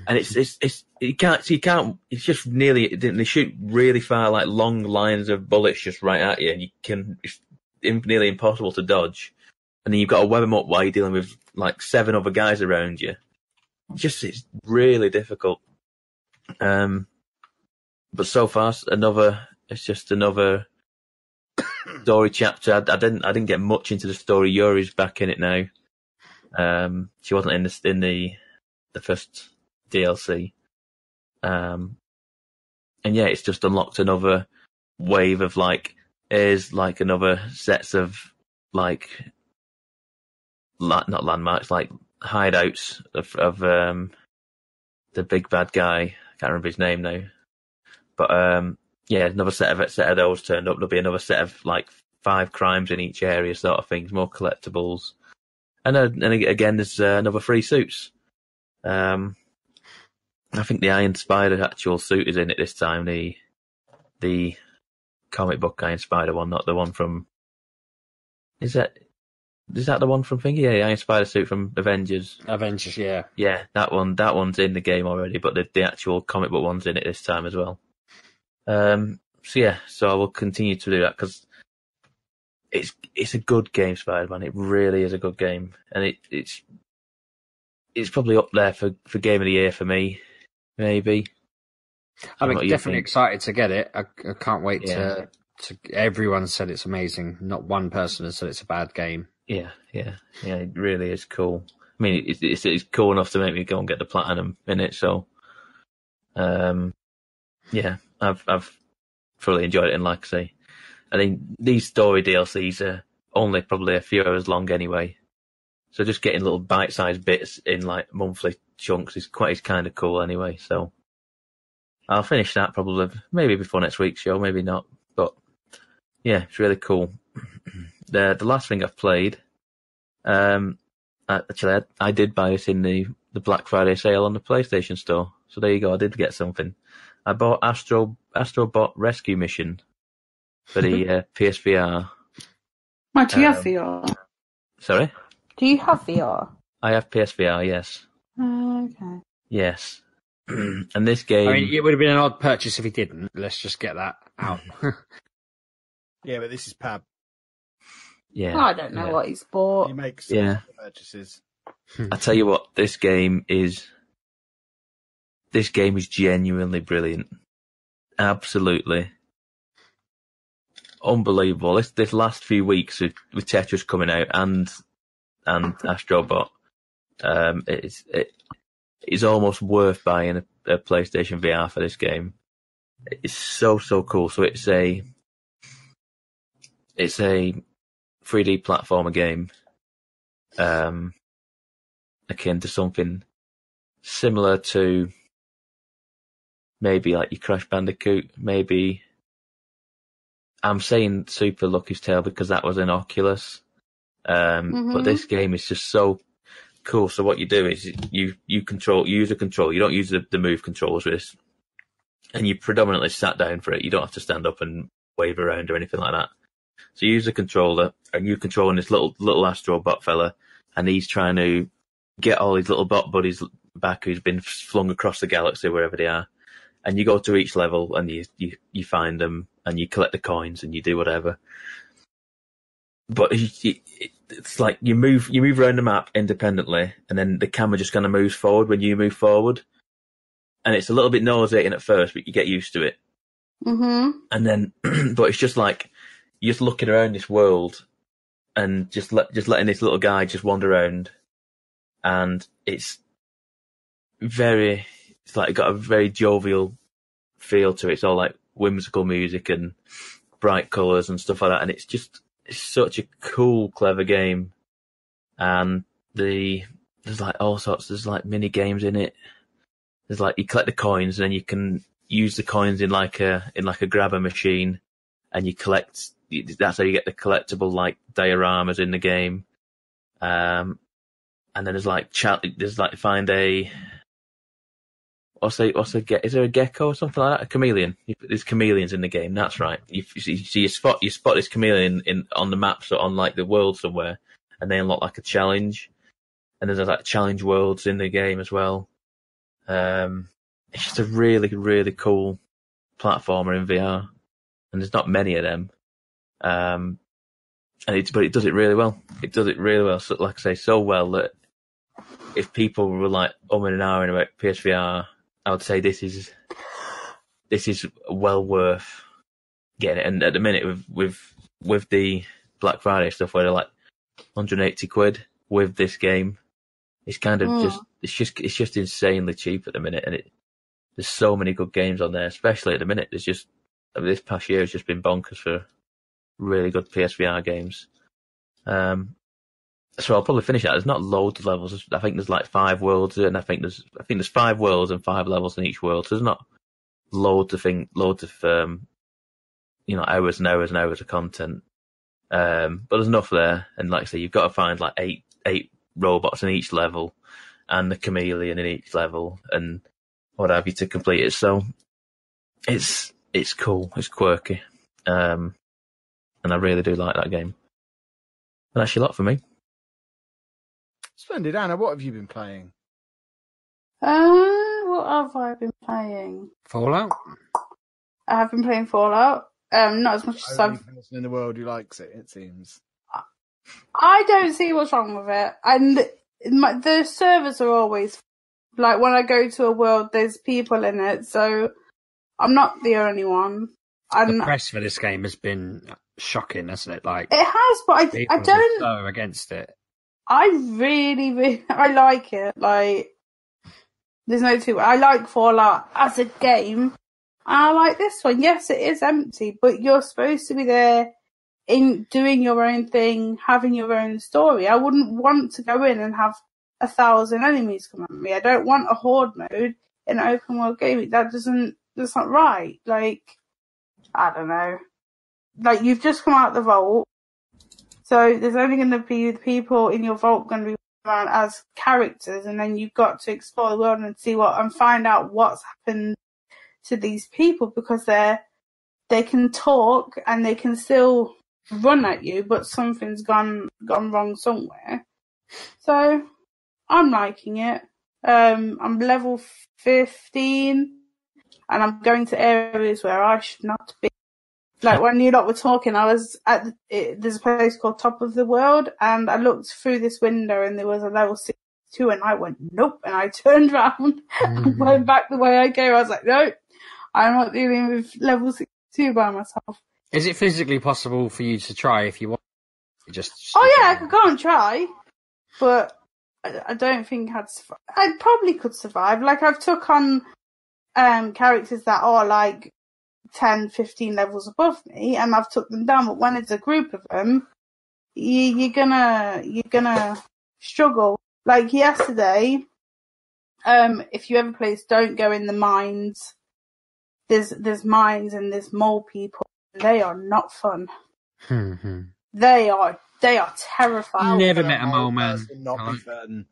And it's just nearly, they shoot really far, like long lines of bullets just right at you, and it's nearly impossible to dodge. And then you've got to web them up while you're dealing with like 7 other guys around you. It's really difficult. But so far, it's just another story chapter. I didn't get much into the story. Yuri's back in it now. She wasn't in the first DLC. And yeah, it's just unlocked another wave of another sets of not landmarks, like hideouts of the big bad guy. I can't remember his name now. But yeah, another set of those turned up. There'll be another set of 5 crimes in each area, sort of things, more collectibles. And again, there's another 3 suits. I think the Iron Spider actual suit is in it this time. The comic book Iron Spider one, not the one from. Is that the one from Thingy? Yeah, the Iron Spider suit from Avengers. Avengers, yeah. Yeah, that one's in the game already, but the actual comic book one's in it this time as well. So I will continue to do that because it's a good game, Spider-Man. It really is a good game, and it's probably up there for Game of the Year for me, maybe. I'm definitely excited to get it. I can't wait to. Everyone said it's amazing. Not one person has said it's a bad game. Yeah. It really is cool. I mean, it's cool enough to make me go and get the platinum in it. So, yeah, I've fully enjoyed it. And like I say, I think these story DLCs are only probably a few hours long anyway. So just getting little bite-sized bits in monthly chunks is kind of cool anyway. So I'll finish that probably maybe before next week's show, maybe not. But yeah, it's really cool. The last thing I've played, actually I did buy it in the Black Friday sale on the PlayStation Store. So there you go. I did get something. I bought Astrobot Rescue Mission for the PSVR. What do you have VR? Sorry? Do you have VR? I have PSVR, yes. Okay. Yes. And this game... I mean, it would have been an odd purchase if he didn't. Let's just get that out. Yeah, but this is Pab. Yeah. I don't know what he's bought. He makes purchases. I tell you what, this game is genuinely brilliant. Absolutely unbelievable. This last few weeks with Tetris coming out and Astro Bot, it's almost worth buying a PlayStation VR for this game. It's so cool. So it's a 3D platformer game, akin to something similar to maybe like your Crash Bandicoot. Maybe I'm saying Super Lucky's Tale because that was an Oculus. But this game is just so cool. So what you do is you use a control. You don't use the move controls with this, and you predominantly sat down for it. You don't have to stand up and wave around or anything like that. So you use a controller, and you're controlling this little Astro Bot fella, and he's trying to get all his little bot buddies back who's been flung across the galaxy wherever they are. And you go to each level, and you find them, and you collect the coins, and you do whatever. But it's like you move around the map independently, and then the camera just kind of moves forward when you move forward. And it's a little bit nauseating at first, but you get used to it. Mm-hmm. And then, but it's just like you're just looking around this world, and just letting this little guy just wander around, and it's like got a very jovial feel to it. It's all like whimsical music and bright colours and stuff like that, and it's such a cool, clever game. And there's like all sorts. There's like mini games in it. There's like you collect the coins, and then you can use the coins in like a grabber machine, and you collect. That's how you get the collectible like dioramas in the game. And then there's like find a is there a gecko or something like that? A chameleon. There's chameleons in the game. That's right. You spot this chameleon on the map, so on like the world somewhere, and they unlock like a challenge. And there's like challenge worlds in the game as well. It's just a really, really cool platformer in VR, and there's not many of them. But it does it really well. It does it really well. So, like I say, so well that if people were like and ahhing about PSVR, I would say this is well worth getting it. And at the minute with the Black Friday stuff, where they're like 180 quid with this game, it's kind of it's just insanely cheap at the minute. And there's so many good games on there, especially at the minute. This past year has just been bonkers for really good PSVR games. So I'll probably finish that. There's not loads of levels. I think there's like 5 worlds, and I think there's 5 worlds and 5 levels in each world. So there's not loads of hours and hours and hours of content. But there's enough there. And like I say, you've got to find like 8 robots in each level, and the chameleon in each level, and what have you to complete it. So it's cool. It's quirky. And I really do like that game. And that's a lot for me. Splendid. Anna, what have you been playing? What have I been playing? Fallout? I have been playing Fallout. Not as much as Only person in the world who likes it, it seems. I don't see what's wrong with it. And the servers are always... Like, when I go to a world, there's people in it, so I'm not the only one. The press for this game has been shocking, hasn't it? Like, it has, but I don't... so against it. I really, really... I like it. Like, there's no two... I like Fallout as a game, and I like this one. Yes, it is empty, but you're supposed to be there in doing your own thing, having your own story. I wouldn't want to go in and have 1,000 enemies come at me. I don't want a horde mode in an open world game. That's not right. Like, I don't know. Like, you've just come out of the vault, so there's only going to be the people in your vault going to be around as characters, and then you've got to explore the world and find out what's happened to these people, because they can talk and they can still run at you, but something's gone wrong somewhere. So I'm liking it. I'm level 15, and I'm going to areas where I should not be. Like when you lot were talking, I was at there's a place called Top of the World, and I looked through this window and there was a level 62, and I went nope, and I turned around and went back the way I came. I was like, nope, I'm not dealing with level 62 by myself. Is it physically possible for you to try if you want? I can't try, but I don't think I'd survive. I probably could survive. Like I've took on characters that are like 10, 15 levels above me, and I've took them down. But when it's a group of them, you're gonna struggle. Like yesterday, if you ever play this, don't go in the mines. There's mines and there's mole people. They are not fun. They are terrifying. Never met a mole man. Not be fun.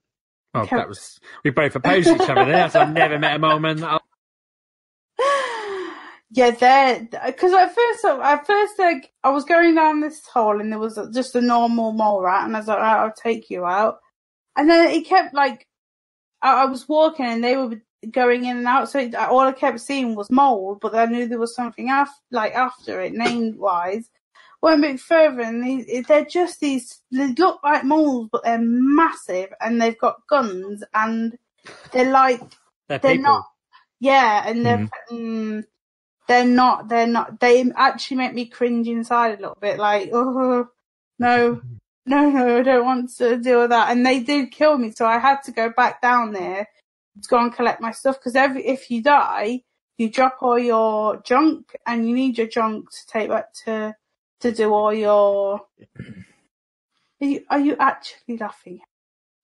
Oh, that was we both opposed each other there. So I've never met a mole man. Yeah, because at first, like I was going down this hole and there was just a normal mole rat, and I was like, right, I'll take you out. And then it kept like I was walking and they were going in and out, so all I kept seeing was mole, but I knew there was something after it, name wise. Went a bit further, and they're just these. They look like moles, but they're massive, and they've got guns, and they're like they're not. Yeah, and they're not. They actually make me cringe inside a little bit. Like, oh no, I don't want to deal with that. And they did kill me, so I had to go back down there to go and collect my stuff. Because if you die, you drop all your junk, and you need your junk to take back to do all your. Are you actually laughing?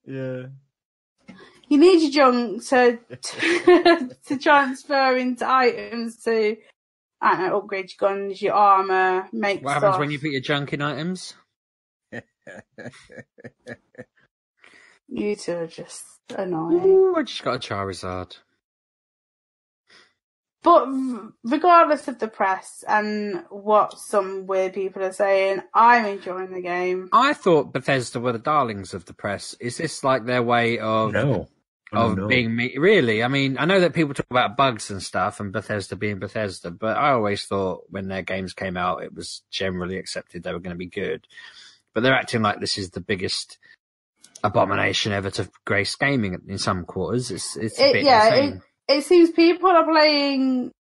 Yeah. You need your junk to transfer into items to, I don't know, upgrade your guns, your armour, make What stuff. happens when you put your junk in items? You two are just annoying. Ooh, I just got a Charizard. But regardless of the press and what some weird people are saying, I'm enjoying the game. I thought Bethesda were the darlings of the press. Is this like their way of being really? I mean, I know that people talk about bugs and stuff and Bethesda being Bethesda, but I always thought when their games came out, it was generally accepted they were going to be good. But they're acting like this is the biggest abomination ever to grace gaming in some quarters. It's a bit insane. It seems people are playing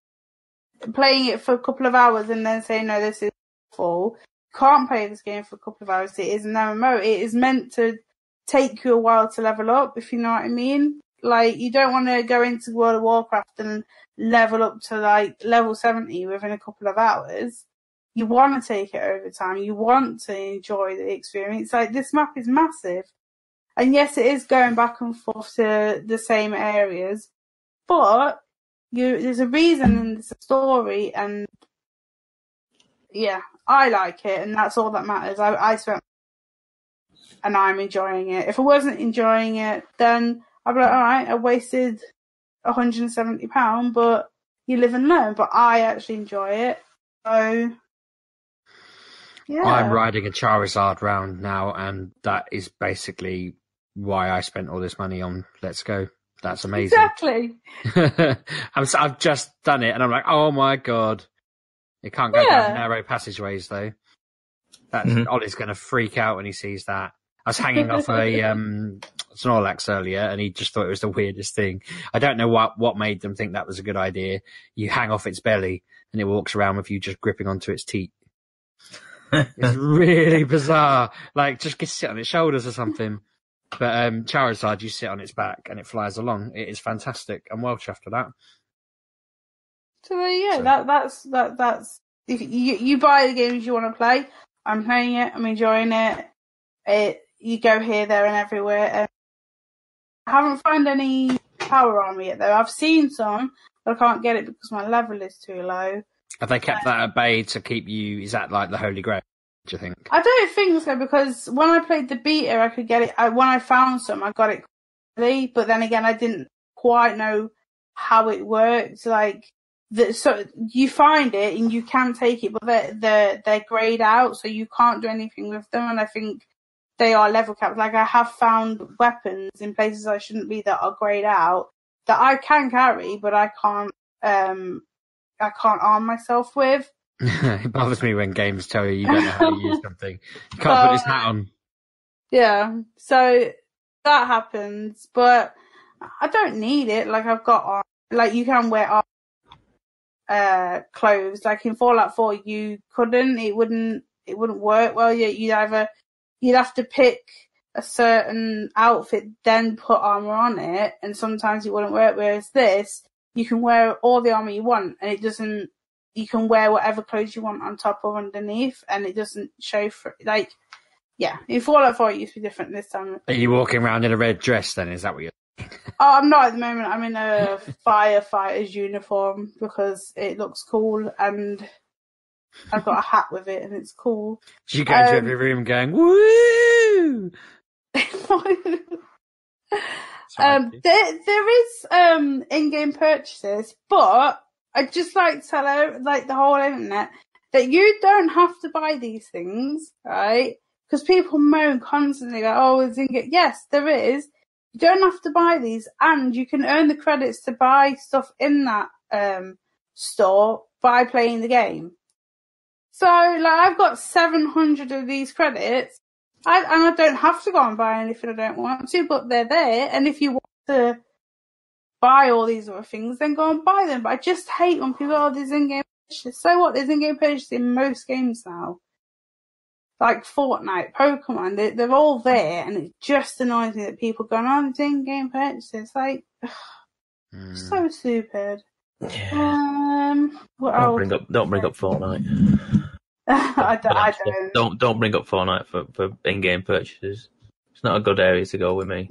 it for a couple of hours and then saying, no, this is awful. Can't play this game for a couple of hours. It is an MMO. It is meant to take you a while to level up, if you know what I mean. Like, you don't want to go into World of Warcraft and level up to, like, level 70 within a couple of hours. You want to take it over time. You want to enjoy the experience. Like, this map is massive. And yes, it is going back and forth to the same areas. But there's a reason and there's a story, and yeah, I like it, and that's all that matters. I spent, and I'm enjoying it. If I wasn't enjoying it, then I'd be like, all right, I wasted £170, but you live and learn. But I actually enjoy it, so yeah. I'm riding a Charizard round now, and that is basically why I spent all this money on Let's Go. That's amazing. Exactly. I've just done it, and I'm like, oh my god! It can't go down narrow passageways though. Ollie's going to freak out when he sees that. I was hanging off a Snorlax earlier, and he just thought it was the weirdest thing. I don't know what made them think that was a good idea. You hang off its belly, and it walks around with you just gripping onto its teeth. It's really bizarre. Like, just sit on its shoulders or something. But Charizard, you sit on its back and it flies along. It is fantastic. I'm well chuffed with that. So there you go. That's if you buy the games you want to play. I'm playing it. I'm enjoying it. You go here, there, and everywhere. And I haven't found any power armor yet, though. I've seen some, but I can't get it because my level is too low. Have they kept that at bay to keep you? Is that like the Holy Grail? Do you think? I don't think so, because when I played the beta, I could get it. When I found some, I got it quickly, but then again, I didn't quite know how it worked. Like, so you find it and you can take it, but they're grayed out, so you can't do anything with them. And I think they are level capped. Like, I have found weapons in places I shouldn't be that are grayed out that I can carry, but I can't arm myself with. It bothers me when games tell you don't know how to use something. You can't put this hat on. Yeah, so that happens, but I don't need it. Like, I've got on, like, you can wear clothes. Like in Fallout 4, you couldn't. It wouldn't work well. You'd have to pick a certain outfit, then put armor on it, and sometimes it wouldn't work. Whereas this, you can wear all the armor you want, and it doesn't. You can wear whatever clothes you want on top or underneath, and it doesn't show for like. Yeah, in Fallout 4 it used to be different this time. Are you walking around in a red dress then? Is that what you're... Oh, I'm not at the moment. I'm in a firefighter's uniform because it looks cool, and I've got a hat with it, and it's cool. So you go into every room going, woo! There is in-game purchases, but I'd just like to tell the whole internet that you don't have to buy these things, right? Because people moan constantly like, oh, it's in-game. Yes, there is. You don't have to buy these, and you can earn the credits to buy stuff in that store by playing the game. So, like, I've got 700 of these credits, and I don't have to go and buy anything I don't want to, but they're there, and if you want to buy all these other things, then go and buy them. But I just hate when people, oh, there's in-game purchases. So what? There's in-game purchases in most games now. Like Fortnite, Pokemon, they're all there, and it just annoys me that people go, oh, there's in-game purchases. Like, so stupid. Yeah. What Don't bring up Fortnite. I don't. Don't bring up Fortnite for in-game purchases. It's not a good area to go with me.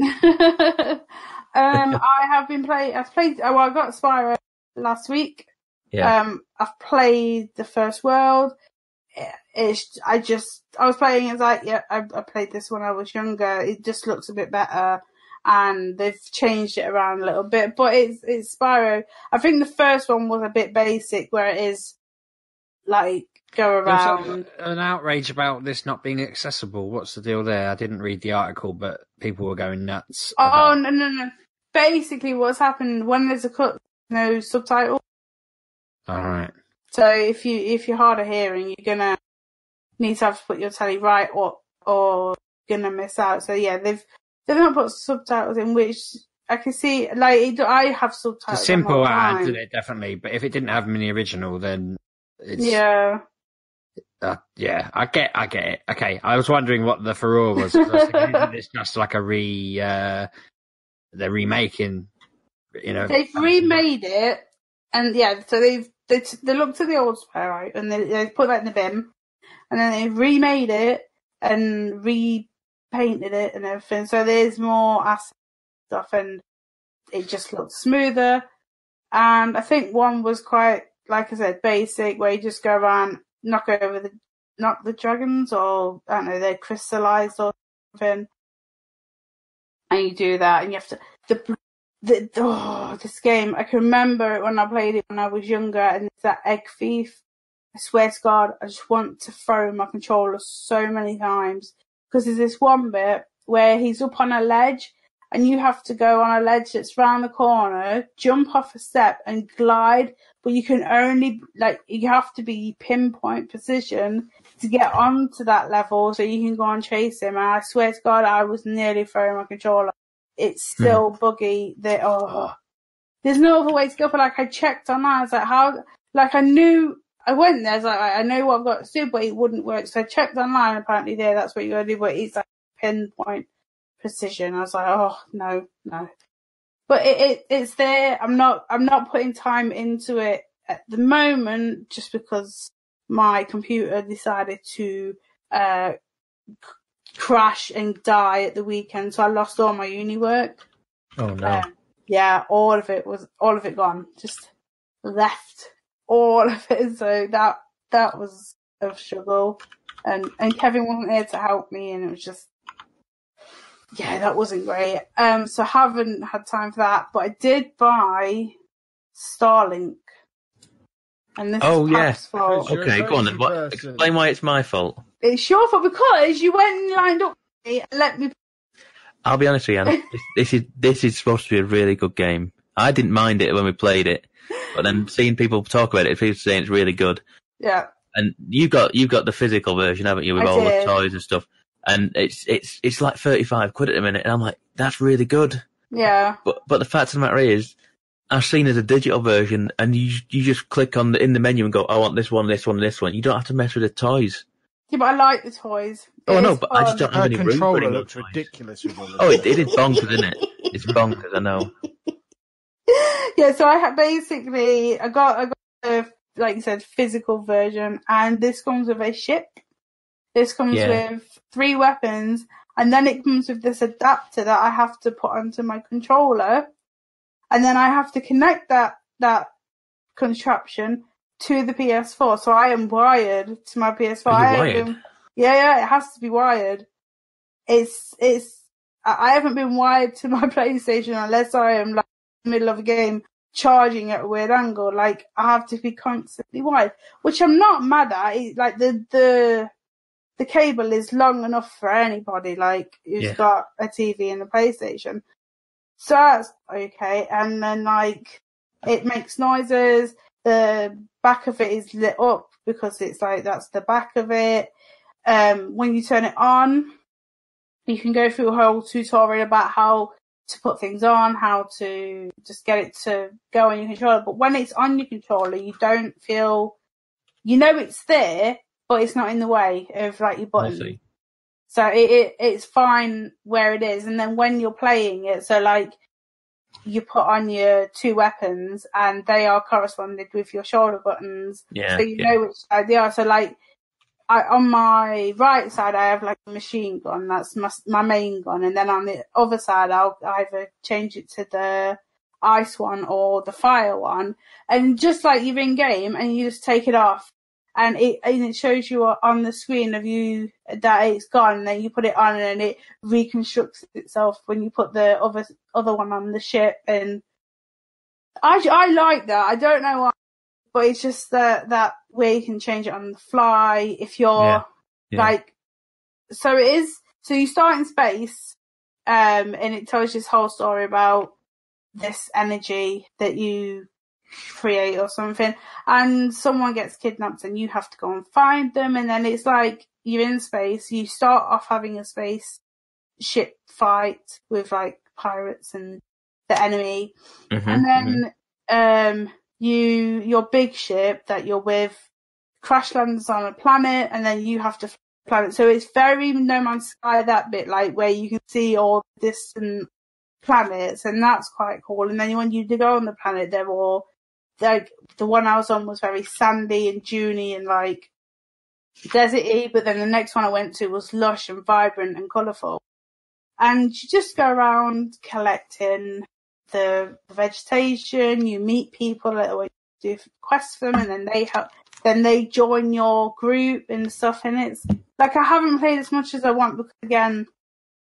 I've played. Oh, well, I got Spyro last week. Yeah. I've played the first world. I was playing. It's like, yeah, I played this when I was younger. It just looks a bit better, and they've changed it around a little bit. But it's Spyro. I think the first one was a bit basic, where it is like go around. There's an outrage about this not being accessible. What's the deal there? I didn't read the article, but people were going nuts. Oh no! Basically, what's happened when there's a cut, no subtitle. All right. So if you're hard of hearing, you're gonna need to have to put your telly right, or you're gonna miss out. So yeah, they've not put subtitles in, which I can see. Like, I have subtitles. It's a simple ad, isn't it? Definitely, but if it didn't have them in the original, then it's yeah. Yeah, I get it. Okay, I was wondering what the furore was. I was thinking, isn't this just like they're remaking, you know? They've remade it, and yeah, so they looked at the old Spyro, right, and they put that in the bin, and then they remade it and repainted it and everything. So there's more asset stuff, and it just looks smoother. And I think one was quite, like I said, basic, where you just go around, knock the dragons, or I don't know, they're crystallized or something, and you do that, and you have to this game, I can remember it when I played it when I was younger, and it's that egg thief. I swear to God, I just want to throw my controller so many times, because there's this one bit where he's up on a ledge, and you have to go on a ledge that's round the corner, jump off a step and glide, but you can only, you have to be pinpoint precision to get onto that level so you can go and chase him. And I swear to God, I was nearly throwing my controller. It's still buggy. There's no other way to go, but I checked online. I was like, how, I knew, I went there, I was like, I know what I've got to do, but it wouldn't work. So I checked online, apparently that's what you gotta do, but it's like pinpoint precision. I was like, oh, no. But it's there. I'm not putting time into it at the moment, just because my computer decided to crash and die at the weekend, so I lost all my uni work. Oh no! Yeah, all of it gone. Just left all of it. So that was a struggle, and Kevin wasn't here to help me, and it was just. Yeah, that wasn't great. So I haven't had time for that, but I did buy Starlink. And this is Pat's fault. Okay, go on then. Explain why it's my fault. It's your fault because you went and lined up with me and let me. I'll be honest with you, Anna. This is supposed to be a really good game. I didn't mind it when we played it, but then seeing people talk about it, people saying it's really good. Yeah. And you've got the physical version, haven't you, with all the toys and stuff? And it's like 35 quid at the minute, and I'm like, that's really good. Yeah. But the fact of the matter is, I've seen as a digital version, and you just click in the menu and go, I want this one, this one, this one. You don't have to mess with the toys. Yeah, but I like the toys. Oh, no, but I just don't have any room for controller any looks toys. ridiculous with all the Oh, it is bonkers, isn't it? It's bonkers, I know. Yeah, so I got a, like you said, physical version, and this comes with a ship. This comes with 3 weapons, and then it comes with this adapter that I have to put onto my controller, and then I have to connect that contraption to the PS4. So I am wired to my PS4. Are you wired? Yeah, it has to be wired. I haven't been wired to my PlayStation unless I am like in the middle of a game charging at a weird angle. Like, I have to be constantly wired, which I'm not mad at. Like the cable is long enough for anybody, like, who's got a TV and a PlayStation. So that's okay. And then, like, it makes noises. The back of it is lit up because it's like, that's the back of it. When you turn it on, you can go through a whole tutorial about how to put things on, how to just get it to go on your controller. But when it's on your controller, you don't feel, it's there, but it's not in the way of like your button. So it's fine where it is. And then when you're playing it, so like you put on your 2 weapons and they are corresponded with your shoulder buttons. Yeah. So you know which side they are. So like on my right side, I have like a machine gun. That's my main gun. And then on the other side, I'll either change it to the ice one or the fire one. And just like you're in game and you just take it off. And it shows you on the screen of you that it's gone, and then you put it on, and it reconstructs itself when you put the other one on the ship. And I like that. I don't know why, but it's just that way you can change it on the fly if you're like. So it is. So you start in space, and it tells you this whole story about this energy that you create or something, and someone gets kidnapped and you have to go and find them. And then it's like you're in space. You start off having a space ship fight with like pirates and the enemy, and then your big ship that you're with crash lands on a planet, and then you have to fly the planet. So it's very No Man's Sky, that bit, like where you can see all the distant planets, and that's quite cool. And then when you go on the planet, they're all like, the one I was on was very sandy and duney and like deserty, but then the next one I went to was lush and vibrant and colourful. And you just go around collecting the vegetation. You meet people that always do quests for them, and then they help. Then they join your group and stuff. And it's like, I haven't played as much as I want because, again,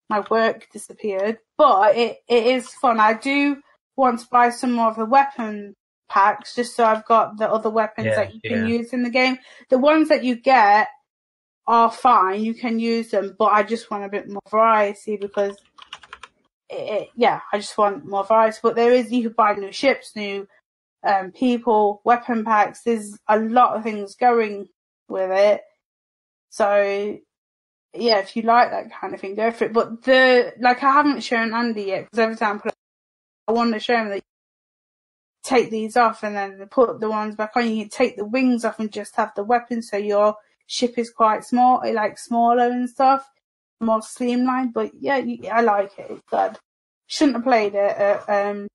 my work disappeared. But it is fun. I do want to buy some more of the weapon packs, just so I've got the other weapons that you can use in the game. The ones that you get are fine, you can use them, but I just want a bit more variety because I just want more variety. But you can buy new ships, new people, weapon packs. There's a lot of things going with it. So yeah, if you like that kind of thing, go for it. But I haven't shown Andy yet, because every time I want to show him that you take these off and then put the ones back on. You can take the wings off and just have the weapons, so your ship is quite small, like smaller and stuff, more streamlined. But yeah, I like it. It's good. Shouldn't have played it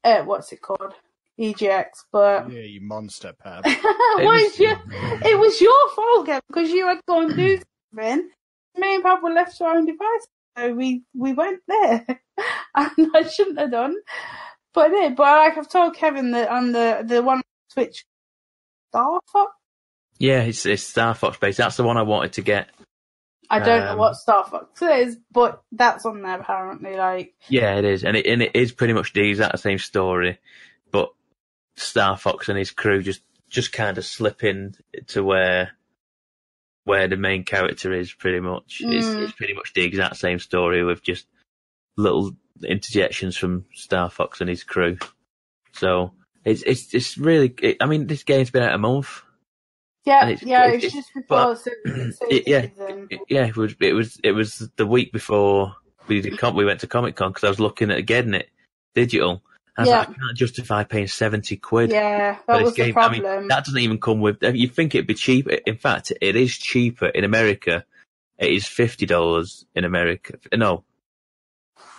at what's it called? EGX, but yeah, you monster, Pab. It was your fault, Kev, because you had to go and do something. Me and Pab were left to our own device, so we went there, and I shouldn't have done. But like I've told Kevin that on the one on Switch, Star Fox. Yeah, it's Star Fox based. That's the one I wanted to get. I don't know what Star Fox is, but that's on there apparently. Like, yeah, it is, and it is pretty much the exact same story, but Star Fox and his crew just kind of slip in to where the main character is. Pretty much, it's pretty much the exact same story with just little interjections from Star Fox and his crew. So it's really. I mean, this game's been out a month, Yeah, it's just before season. It was the week before we went to Comic Con because I was looking at getting it digital. I was like, I can't justify paying £70. Yeah, that was the problem. I mean, that doesn't even come with. You think it'd be cheaper? In fact, it is cheaper in America. It is $50 in America. No,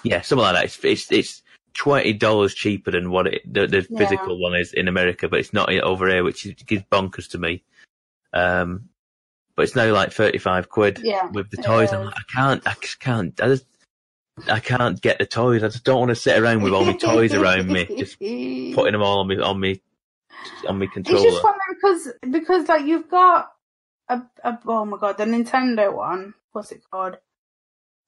yeah, something like that. It's $20 cheaper than what the physical one is in America, but it's not over here, which is bonkers to me. But it's now like £35 with the toys. I'm like, I can't get the toys. I just don't want to sit around with all my toys around me, just putting them all on me controller. It's just funny because like you've got a oh my god, the Nintendo one. What's it called?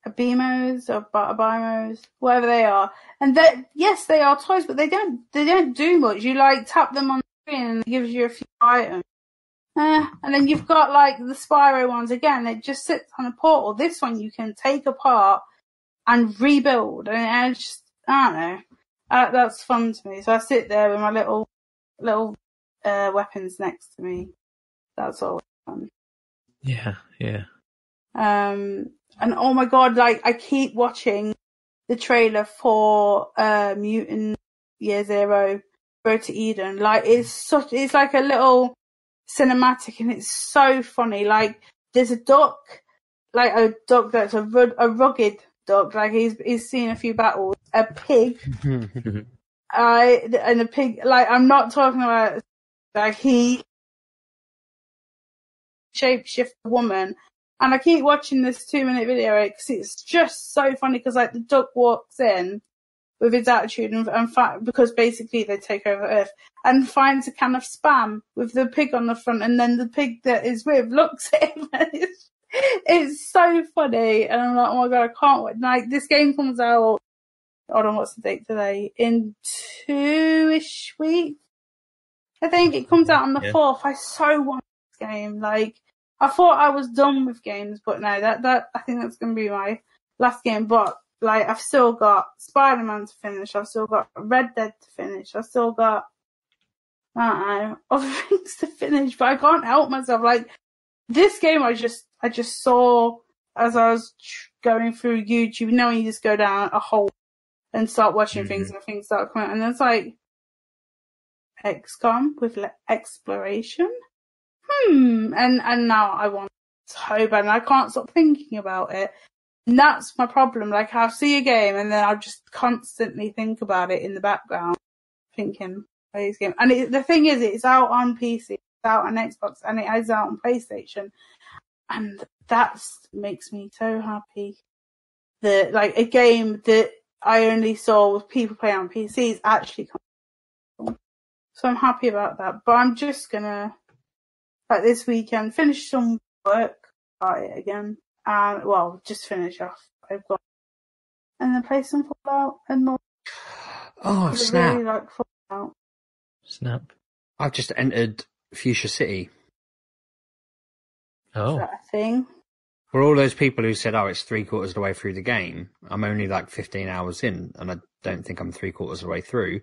A BMOs or BIMOs, whatever they are. And they are toys, but they don't do much. You like tap them on the screen and it gives you a few items. And then you've got like the Spyro ones again. It just sits on a portal. This one you can take apart and rebuild, and I don't know. That's fun to me. So I sit there with my little weapons next to me. That's always fun. Yeah. And oh my god, like I keep watching the trailer for Mutant Year Zero Road to Eden. Like it's like a little cinematic, and it's so funny. Like there's a duck that's a rugged duck, like he's seen a few battles. A pig, and a pig. Like I'm not talking about like he shapeshift a woman. And I keep watching this 2-minute video because it's just so funny. Because like the duck walks in with his attitude and because basically they take over Earth and finds a can of Spam with the pig on the front, and then the pig that is with looks at him. And it's so funny, and I'm like, oh my god, I can't wait. Like this game comes out. Hold on, what's the date today? In 2-ish weeks, I think it comes out on the 4th. I so want this game. Like I thought I was done with games, but no, that I think that's going to be my last game. But like I've still got Spider-Man to finish. I've still got Red Dead to finish. I've still got I don't know, other things to finish. But I can't help myself. Like this game, I just saw as I was going through YouTube. You know, when you just go down a hole and start watching things, and things start coming out, and it's like XCOM with exploration. And now I want it so bad, and I can't stop thinking about it. And that's my problem. Like I'll see a game, and then I'll just constantly think about it in the background, thinking play this game. And the thing is, it's out on PC, it's out on Xbox, and it is out on PlayStation. And that makes me so happy that like a game that I only saw with people playing on PCs actually comes. So I'm happy about that. But I'm just gonna, like this weekend, finish some work, start it again, and just finish off. I've got, and then play some Fallout and more. Oh snap! I really like Fallout. Snap! I've just entered Fuchsia City. Oh. Is that a thing? For all those people who said, it's 3/4 of the way through the game, I'm only like 15 hours in, and I don't think I'm 3/4 of the way through.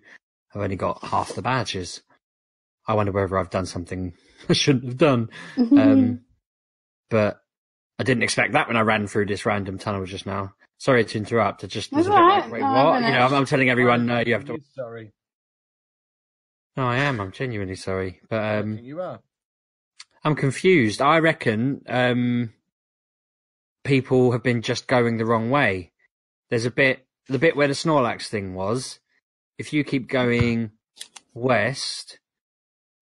I've only got half the badges. I wonder whether I've done something I shouldn't have done. But I didn't expect that when I ran through this random tunnel just now. Sorry to interrupt. I just was a bit like, wait, what? You know, I'm telling everyone, no, you have to... Sorry. No, I am. I'm genuinely sorry. But You are. I'm confused. I reckon people have been just going the wrong way. There's the bit where the Snorlax thing was. If you keep going west,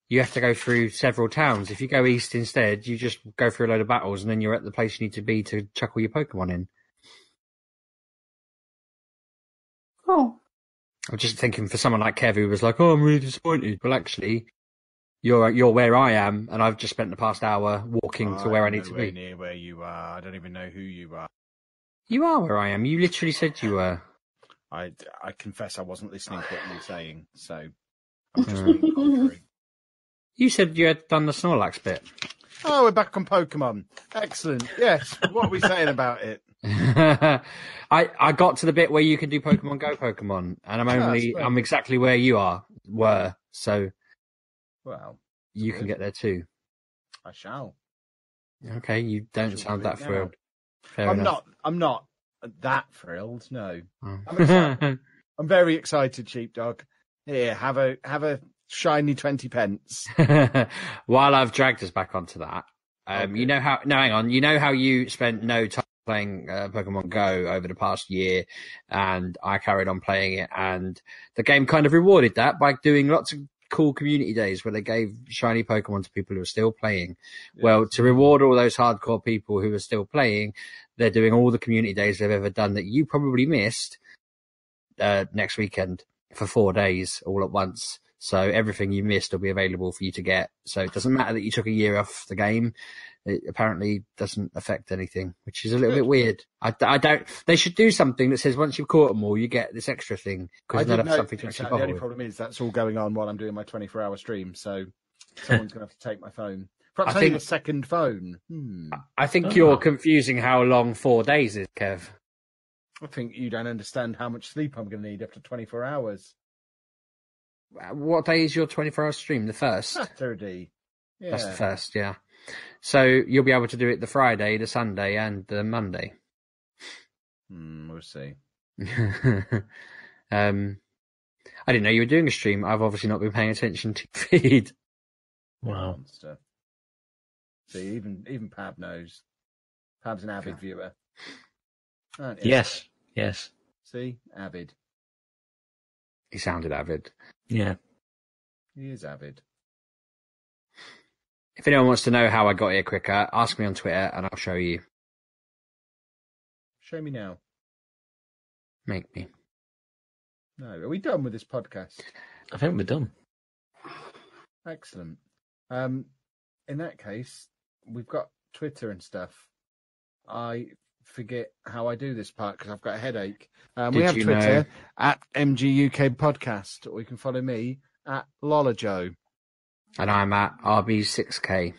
you have to go through several towns. If you go east instead, you just go through a load of battles, and then you're at the place you need to be to chuck all your Pokemon in. Cool. I'm just thinking for someone like Kev who was like, I'm really disappointed. Well, actually, you're where I am, and I've just spent the past hour walking to where I need to be. Near where you are. I don't even know who you are. You are where I am. You literally said you were. I confess I wasn't listening to what you were saying, so I'm just being contrary. You said you had done the Snorlax bit. Oh, we're back on Pokemon. Excellent. Yes. What are we saying about it? I got to the bit where you can do Pokemon Go Pokemon, and I'm exactly where you were. So well, you can get there too. I shall. Okay, you don't sound that thrilled. Fair I'm enough. I'm not that thrilled. No, Oh. I'm excited. I'm very excited, Sheepdog. Here, have a shiny 20 pence. While I've dragged us back onto that, Okay. you know how? No, hang on. You know how you spent no time playing Pokemon Go over the past year, and I carried on playing it, and the game kind of rewarded that by doing lots of cool community days where they gave shiny Pokemon to people who are still playing. Yes. Well, to reward all those hardcore people who are still playing, they're doing all the community days they've ever done that you probably missed next weekend for 4 days all at once. So everything you missed will be available for you to get. So it doesn't matter that you took a year off the game. It apparently doesn't affect anything, which is a little bit weird. I don't. They should do something that says once you've caught them all, you get this extra thing because I then didn't something to know. actually The bother only with. problem is that's all going on while I'm doing my 24-hour stream. So someone's going to have to take my phone. Perhaps I I need think- a second phone. I think you're confusing how long 4 days is, Kev. I think you don't understand how much sleep I'm going to need after 24 hours. What day is your 24-hour stream? The first? Saturday. Yeah. That's the first, yeah. So you'll be able to do it the Friday, the Sunday, and the Monday. We'll see. I didn't know you were doing a stream. I've obviously not been paying attention to your feed. Wow. Monster. See, even Pab knows. Pab's an avid viewer. Aren't you? Yes. See? Avid. He sounded avid. Yeah. He is avid. If anyone wants to know how I got here quicker, ask me on Twitter and I'll show you. Show me now. Make me. No, are we done with this podcast? I think we're done. Excellent. In that case, we've got Twitter and stuff. I forget how I do this part because I've got a headache. We have you Twitter know- at MGUK Podcast, or you can follow me at LolaJoe. And I'm at RB6K.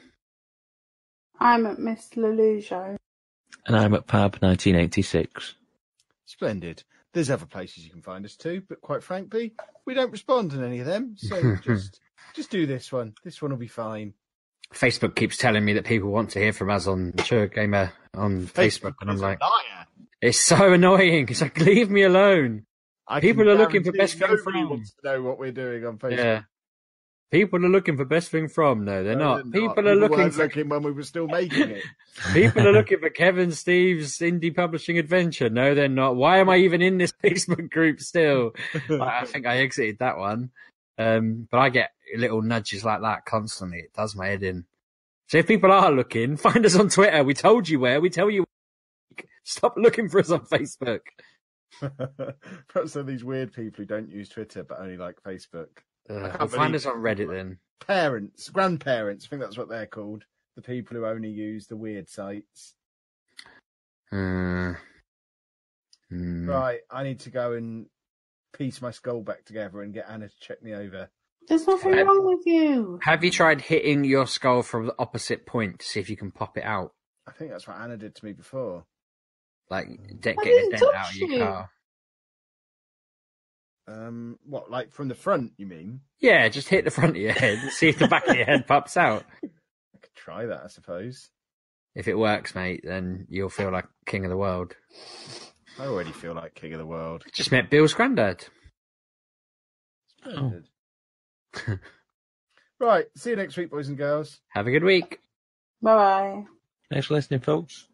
I'm at Miss Lelujo. And I'm at Pab 1986. Splendid. There's other places you can find us too, but quite frankly, we don't respond on any of them. So just do this one. This one will be fine. Facebook keeps telling me that people want to hear from us on Mature Gamer on Facebook. And I'm is a like, liar. it's so annoying. It's like, leave me alone. I People can are looking for guarantee best thing nobody from. wants to know what we're doing on Facebook. Yeah. People are looking for best thing from. No, they're No, not. they're People are looking weren't for looking when we were still making it. People are looking for Kevin Steve's indie publishing adventure. No, they're not. Why am I even in this Facebook group still? I think I exited that one. But I get little nudges like that constantly. It does my head in. So if people are looking, find us on Twitter. We told you where. We tell you. Stop looking for us on Facebook. Perhaps they're these weird people who don't use Twitter but only like Facebook. Find believe us on Reddit then. Parents, grandparents, I think that's what they're called. The people who only use the weird sites. Right, I need to go and piece my skull back together and get Anna to check me over. There's nothing wrong with you. Have you tried hitting your skull from the opposite point to see if you can pop it out? I think that's what Anna did to me before. Like getting a didn't dent out touch of your you. car. What, like from the front, you mean? Yeah, just hit the front of your head and see if the back of your head pops out. I could try that, I suppose. If it works, mate, then you'll feel like king of the world. I already feel like king of the world. Just met Bill's granddad. Splendid. Right, see you next week, boys and girls. Have a good week. Bye bye. Thanks for listening, folks.